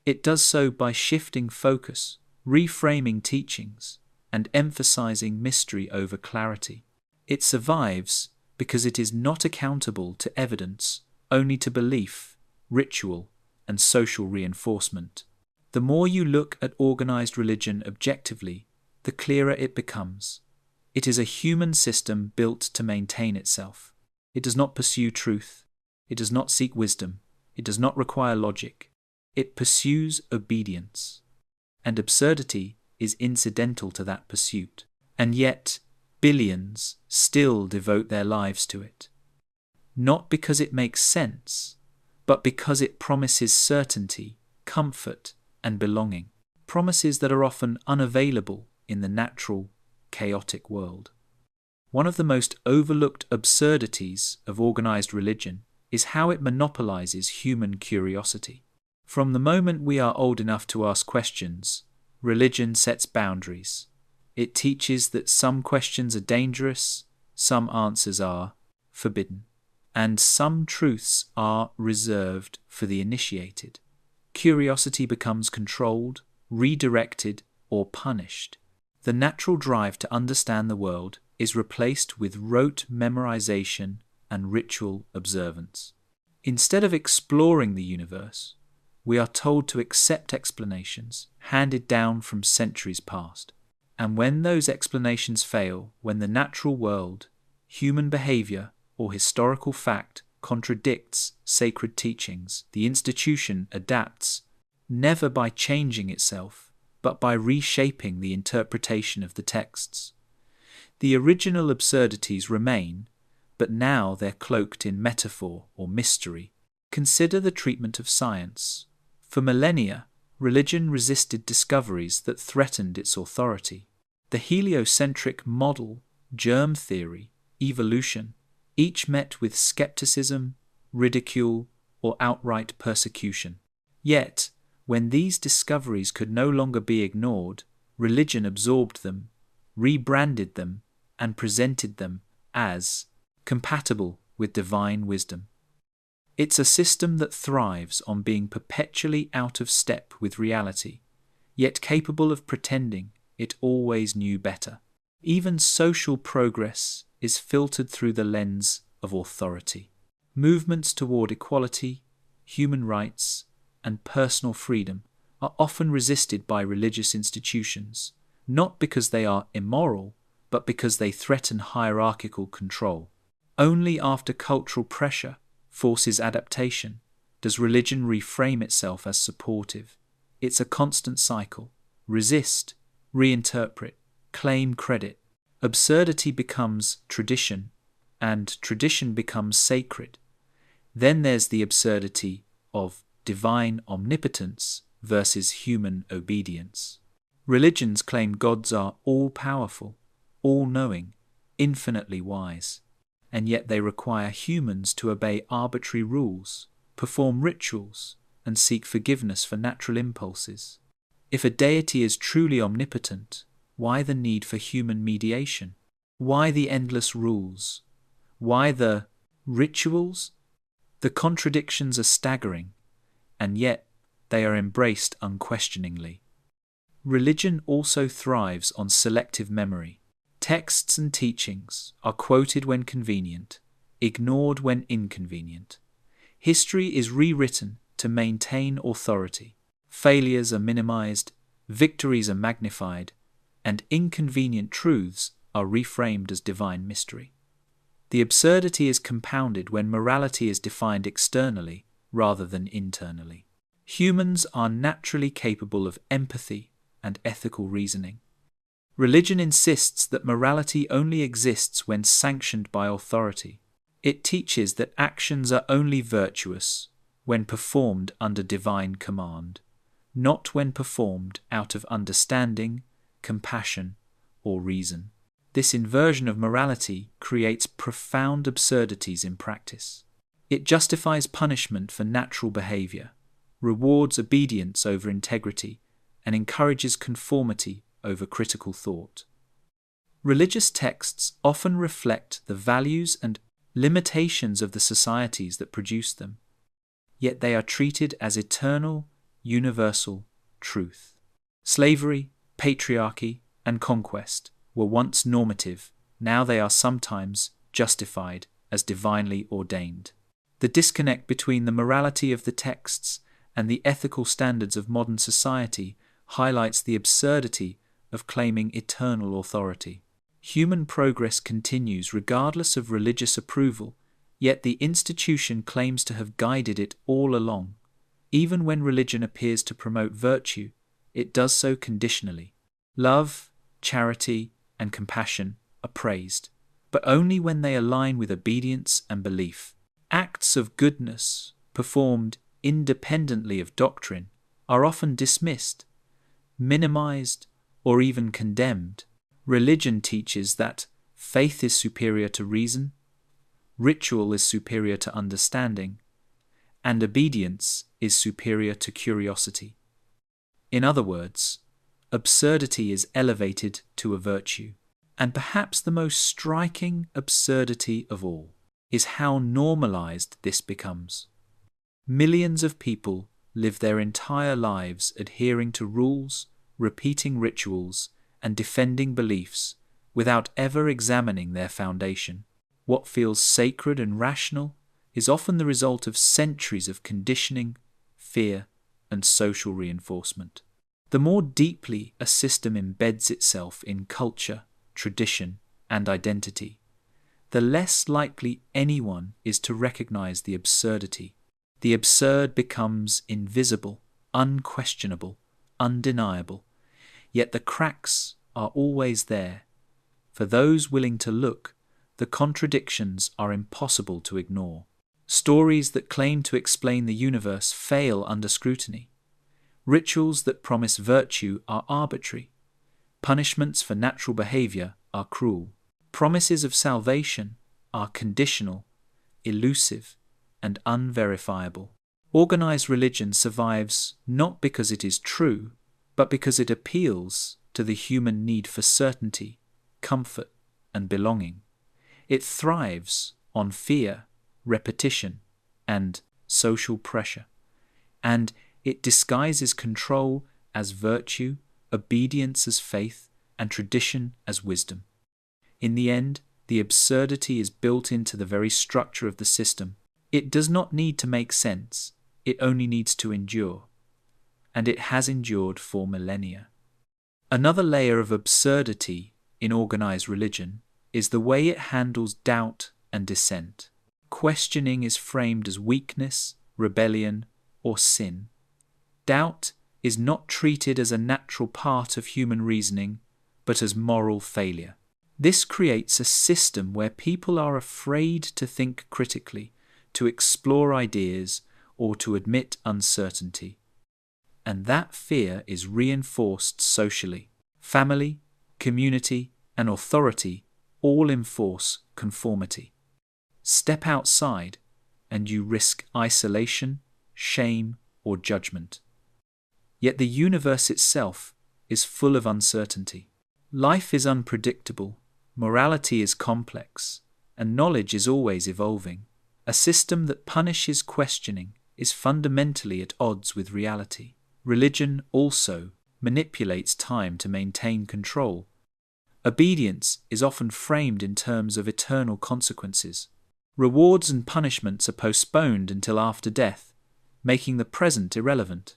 It does so by shifting focus, reframing teachings, and emphasizing mystery over clarity. It survives because it is not accountable to evidence, only to belief, ritual, and social reinforcement. The more you look at organized religion objectively, the clearer it becomes. It is a human system built to maintain itself. It does not pursue truth. It does not seek wisdom. It does not require logic. It pursues obedience. And absurdity is incidental to that pursuit. And yet, billions still devote their lives to it. Not because it makes sense, but because it promises certainty, comfort, and belonging. Promises that are often unavailable in the natural, chaotic world. One of the most overlooked absurdities of organized religion is how it monopolizes human curiosity. From the moment we are old enough to ask questions, religion sets boundaries. It teaches that some questions are dangerous, some answers are forbidden, and some truths are reserved for the initiated. Curiosity becomes controlled, redirected, or punished. The natural drive to understand the world is replaced with rote memorization and ritual observance. Instead of exploring the universe, we are told to accept explanations handed down from centuries past. And when those explanations fail, when the natural world, human behavior, or historical fact contradicts sacred teachings, the institution adapts, never by changing itself, but by reshaping the interpretation of the texts. The original absurdities remain, but now they're cloaked in metaphor or mystery. Consider the treatment of science. For millennia, religion resisted discoveries that threatened its authority. The heliocentric model, germ theory, evolution, each met with skepticism, ridicule, or outright persecution. Yet, when these discoveries could no longer be ignored, religion absorbed them, rebranded them, and presented them as compatible with divine wisdom. It's a system that thrives on being perpetually out of step with reality, yet capable of pretending it always knew better. Even social progress is filtered through the lens of authority. Movements toward equality, human rights, and personal freedom are often resisted by religious institutions, not because they are immoral, but because they threaten hierarchical control. Only after cultural pressure forces adaptation does religion reframe itself as supportive. It's a constant cycle. Resist, reinterpret, claim credit. Absurdity becomes tradition, and tradition becomes sacred. Then there's the absurdity of divine omnipotence versus human obedience. Religions claim gods are all-powerful, all-knowing, infinitely wise, and yet they require humans to obey arbitrary rules, perform rituals, and seek forgiveness for natural impulses. If a deity is truly omnipotent, why the need for human mediation? Why the endless rules? Why the rituals? The contradictions are staggering, and yet they are embraced unquestioningly. Religion also thrives on selective memory. Texts and teachings are quoted when convenient, ignored when inconvenient. History is rewritten to maintain authority. Failures are minimized, victories are magnified, and inconvenient truths are reframed as divine mystery. The absurdity is compounded when morality is defined externally rather than internally. Humans are naturally capable of empathy and ethical reasoning. Religion insists that morality only exists when sanctioned by authority. It teaches that actions are only virtuous when performed under divine command, not when performed out of understanding, compassion, or reason. This inversion of morality creates profound absurdities in practice. It justifies punishment for natural behavior, rewards obedience over integrity, and encourages conformity over critical thought. Religious texts often reflect the values and limitations of the societies that produce them, yet they are treated as eternal, universal truth. Slavery, patriarchy, and conquest were once normative, now they are sometimes justified as divinely ordained. The disconnect between the morality of the texts and the ethical standards of modern society highlights the absurdity of claiming eternal authority. Human progress continues regardless of religious approval, yet the institution claims to have guided it all along. Even when religion appears to promote virtue, it does so conditionally. Love, charity, and compassion are praised, but only when they align with obedience and belief. Acts of goodness, performed independently of doctrine, are often dismissed, minimized, or even condemned. Religion teaches that faith is superior to reason, ritual is superior to understanding, and obedience is superior to curiosity. In other words, absurdity is elevated to a virtue. And perhaps the most striking absurdity of all is how normalized this becomes. Millions of people live their entire lives adhering to rules, repeating rituals, and defending beliefs without ever examining their foundation. What feels sacred and rational is often the result of centuries of conditioning, fear, and social reinforcement. The more deeply a system embeds itself in culture, tradition, and identity, the less likely anyone is to recognize the absurdity. The absurd becomes invisible, unquestionable, undeniable, yet the cracks are always there. For those willing to look, the contradictions are impossible to ignore. Stories that claim to explain the universe fail under scrutiny. Rituals that promise virtue are arbitrary. Punishments for natural behavior are cruel. Promises of salvation are conditional, elusive, and unverifiable. Organized religion survives not because it is true, but because it appeals to the human need for certainty, comfort, and belonging. It thrives on fear, repetition, and social pressure. And it disguises control as virtue, obedience as faith, and tradition as wisdom. In the end, the absurdity is built into the very structure of the system. It does not need to make sense, it only needs to endure. And it has endured for millennia. Another layer of absurdity in organized religion is the way it handles doubt and dissent. Questioning is framed as weakness, rebellion, or sin. Doubt is not treated as a natural part of human reasoning, but as moral failure. This creates a system where people are afraid to think critically, to explore ideas, or to admit uncertainty. And that fear is reinforced socially. Family, community, and authority all enforce conformity. Step outside, and you risk isolation, shame, or judgment. Yet the universe itself is full of uncertainty. Life is unpredictable, morality is complex, and knowledge is always evolving. A system that punishes questioning is fundamentally at odds with reality. Religion also manipulates time to maintain control. Obedience is often framed in terms of eternal consequences. Rewards and punishments are postponed until after death, making the present irrelevant.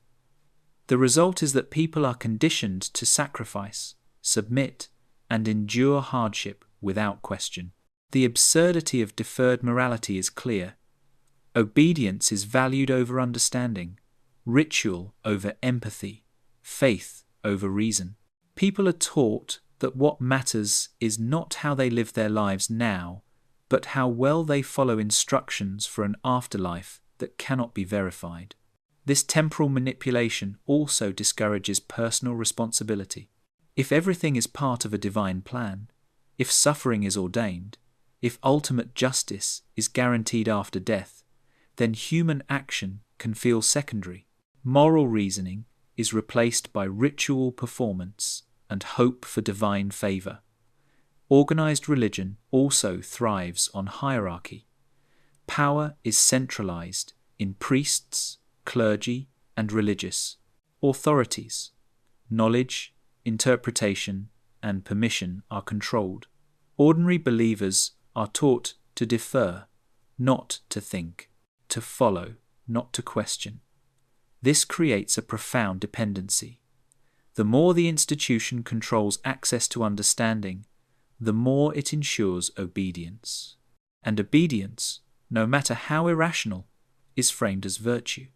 The result is that people are conditioned to sacrifice, submit, and endure hardship without question. The absurdity of deferred morality is clear. Obedience is valued over understanding, ritual over empathy, faith over reason. People are taught that what matters is not how they live their lives now, but how well they follow instructions for an afterlife that cannot be verified. This temporal manipulation also discourages personal responsibility. If everything is part of a divine plan, if suffering is ordained, if ultimate justice is guaranteed after death, then human action can feel secondary. Moral reasoning is replaced by ritual performance and hope for divine favor. Organized religion also thrives on hierarchy. Power is centralized in priests, clergy, and religious authorities. Knowledge, interpretation, and permission are controlled. Ordinary believers are taught to defer, not to think, to follow, not to question. This creates a profound dependency. The more the institution controls access to understanding, the more it ensures obedience. And obedience, no matter how irrational, is framed as virtue.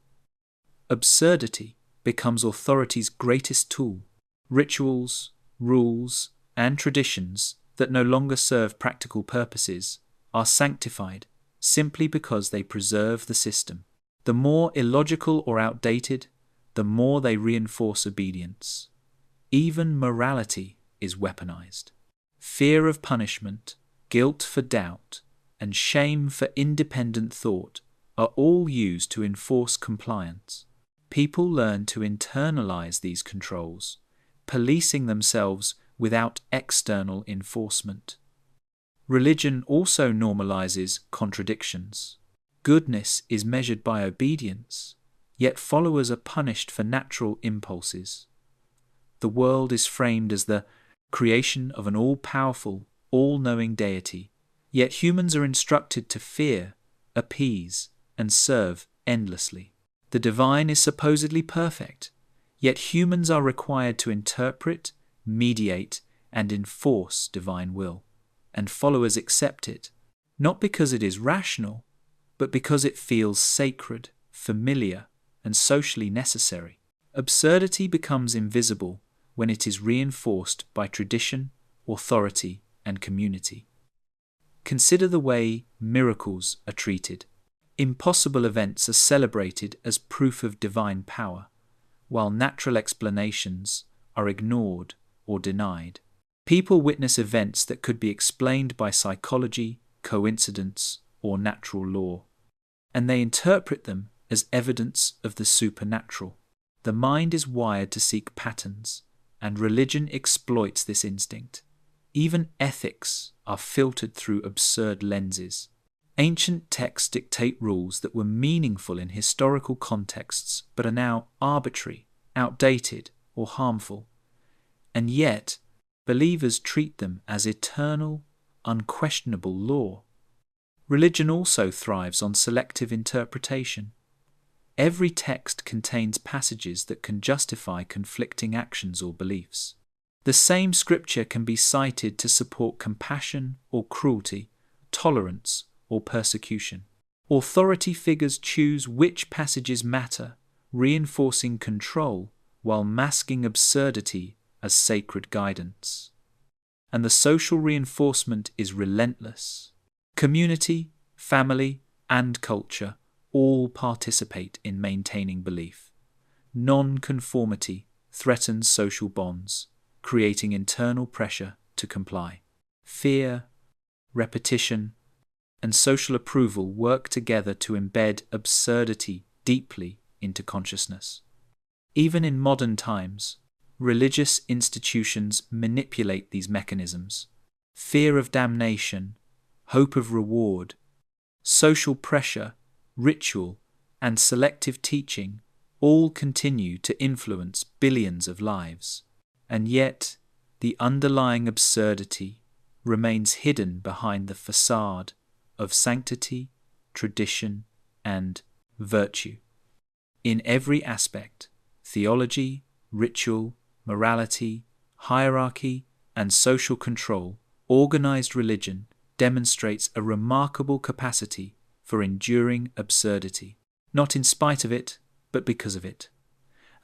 Absurdity becomes authority's greatest tool. Rituals, rules, and traditions that no longer serve practical purposes are sanctified simply because they preserve the system. The more illogical or outdated, the more they reinforce obedience. Even morality is weaponized. Fear of punishment, guilt for doubt, and shame for independent thought are all used to enforce compliance. People learn to internalize these controls, policing themselves without external enforcement. Religion also normalizes contradictions. Goodness is measured by obedience, yet followers are punished for natural impulses. The world is framed as the creation of an all-powerful, all-knowing deity, yet humans are instructed to fear, appease, and serve endlessly. The divine is supposedly perfect, yet humans are required to interpret, mediate, and enforce divine will, and followers accept it, not because it is rational, but because it feels sacred, familiar, and socially necessary. Absurdity becomes invisible when it is reinforced by tradition, authority, and community. Consider the way miracles are treated. Impossible events are celebrated as proof of divine power, while natural explanations are ignored or denied. People witness events that could be explained by psychology, coincidence, or natural law, and they interpret them as evidence of the supernatural. The mind is wired to seek patterns, and religion exploits this instinct. Even ethics are filtered through absurd lenses. Ancient texts dictate rules that were meaningful in historical contexts but are now arbitrary, outdated, or harmful. And yet, believers treat them as eternal, unquestionable law. Religion also thrives on selective interpretation. Every text contains passages that can justify conflicting actions or beliefs. The same scripture can be cited to support compassion or cruelty, tolerance or persecution. Authority figures choose which passages matter, reinforcing control while masking absurdity as sacred guidance. And the social reinforcement is relentless. Community, family, and culture all participate in maintaining belief. Non-conformity threatens social bonds, creating internal pressure to comply. Fear, repetition, and social approval work together to embed absurdity deeply into consciousness. Even in modern times, religious institutions manipulate these mechanisms. Fear of damnation, hope of reward, social pressure, ritual, and selective teaching all continue to influence billions of lives. And yet, the underlying absurdity remains hidden behind the facade of sanctity, tradition, and virtue. In every aspect, theology, ritual, morality, hierarchy, and social control, organized religion demonstrates a remarkable capacity for enduring absurdity, not in spite of it, but because of it.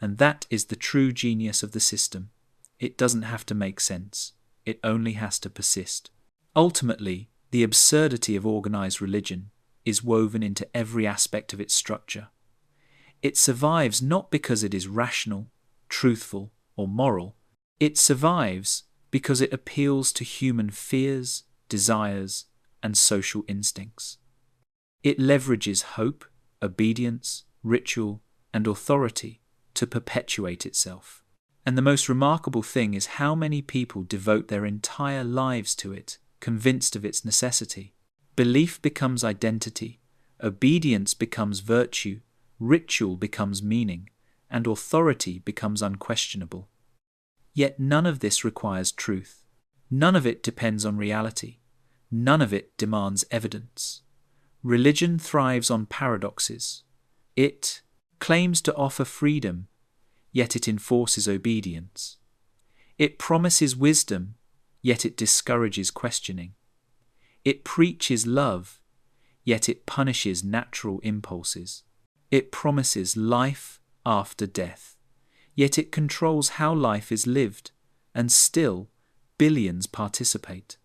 And that is the true genius of the system. It doesn't have to make sense. It only has to persist. Ultimately, the absurdity of organized religion is woven into every aspect of its structure. It survives not because it is rational, truthful, or moral. It survives because it appeals to human fears, desires, and social instincts. It leverages hope, obedience, ritual, and authority to perpetuate itself. And the most remarkable thing is how many people devote their entire lives to it, convinced of its necessity. Belief becomes identity, obedience becomes virtue, ritual becomes meaning, and authority becomes unquestionable. Yet none of this requires truth. None of it depends on reality. None of it demands evidence. Religion thrives on paradoxes. It claims to offer freedom, yet it enforces obedience. It promises wisdom, yet it discourages questioning. It preaches love, yet it punishes natural impulses. It promises life after death, yet it controls how life is lived, and still billions participate.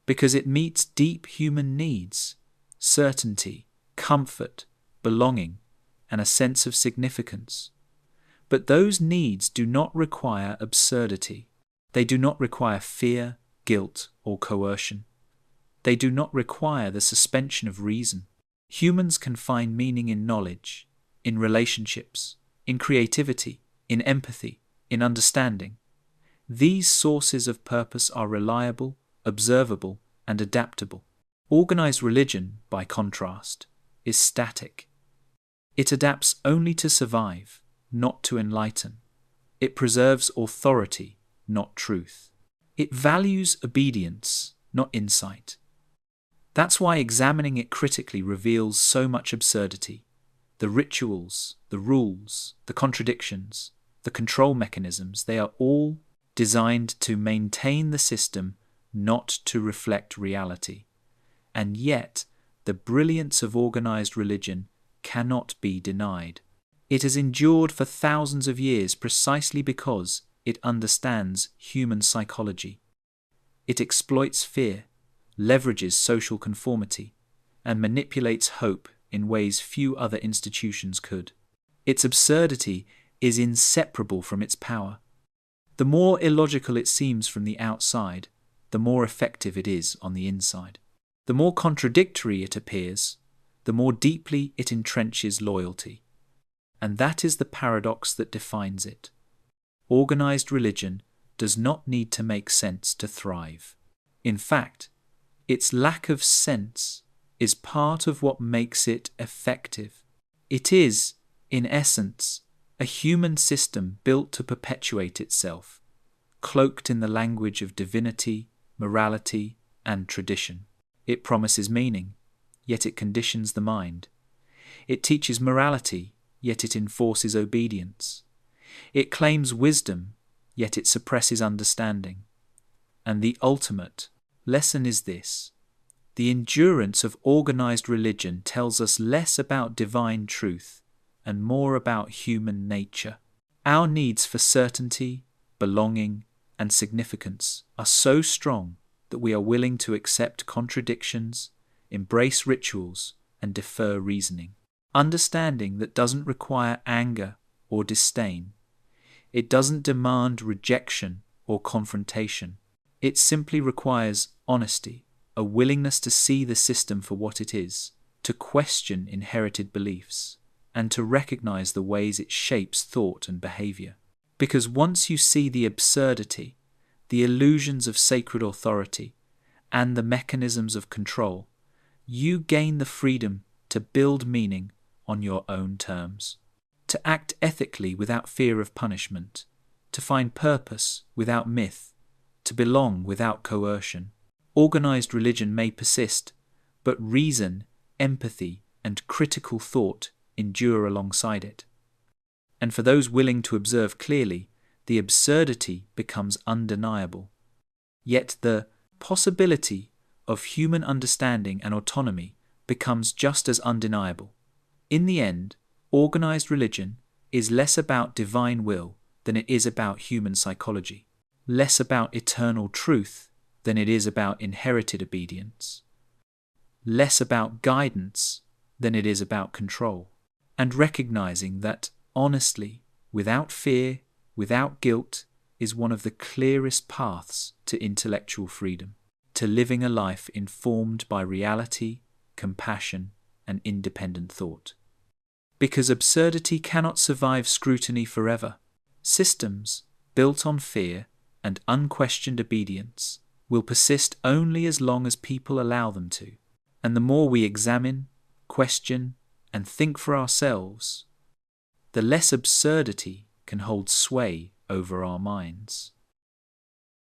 Because it meets deep human needs, certainty, comfort, belonging, and a sense of significance. But those needs do not require absurdity. They do not require fear, guilt, or coercion. They do not require the suspension of reason. Humans can find meaning in knowledge, in relationships, in creativity, in empathy, in understanding. These sources of purpose are reliable, observable, and adaptable. Organized religion, by contrast, is static. It adapts only to survive, not to enlighten. It preserves authority, not truth. It values obedience, not insight. That's why examining it critically reveals so much absurdity. The rituals, the rules, the contradictions, the control mechanisms, they are all designed to maintain the system, not to reflect reality. And yet, the brilliance of organized religion cannot be denied. It has endured for thousands of years precisely because it understands human psychology. It exploits fear, leverages social conformity, and manipulates hope in ways few other institutions could. Its absurdity is inseparable from its power. The more illogical it seems from the outside, the more effective it is on the inside. The more contradictory it appears, the more deeply it entrenches loyalty. And that is the paradox that defines it. Organized religion does not need to make sense to thrive. In fact, its lack of sense is part of what makes it effective. It is, in essence, a human system built to perpetuate itself, cloaked in the language of divinity, morality, and tradition. It promises meaning, yet it conditions the mind. It teaches morality, yet it enforces obedience. It claims wisdom, yet it suppresses understanding. And the ultimate lesson is this: the endurance of organized religion tells us less about divine truth and more about human nature. Our needs for certainty, belonging, and significance are so strong that we are willing to accept contradictions, embrace rituals, and defer reasoning. Understanding that doesn't require anger or disdain. It doesn't demand rejection or confrontation. It simply requires honesty, a willingness to see the system for what it is, to question inherited beliefs, and to recognize the ways it shapes thought and behavior. Because once you see the absurdity, the illusions of sacred authority, and the mechanisms of control, you gain the freedom to build meaning on your own terms, to act ethically without fear of punishment, to find purpose without myth, to belong without coercion. Organized religion may persist, but reason, empathy, and critical thought endure alongside it. And for those willing to observe clearly, the absurdity becomes undeniable. Yet the possibility of human understanding and autonomy becomes just as undeniable. In the end, organized religion is less about divine will than it is about human psychology, less about eternal truth than it is about inherited obedience, less about guidance than it is about control, and recognizing that honestly, without fear, without guilt, is one of the clearest paths to intellectual freedom, to living a life informed by reality, compassion, and independent thought. Because absurdity cannot survive scrutiny forever. Systems built on fear and unquestioned obedience will persist only as long as people allow them to. And the more we examine, question, and think for ourselves, the less absurdity can hold sway over our minds.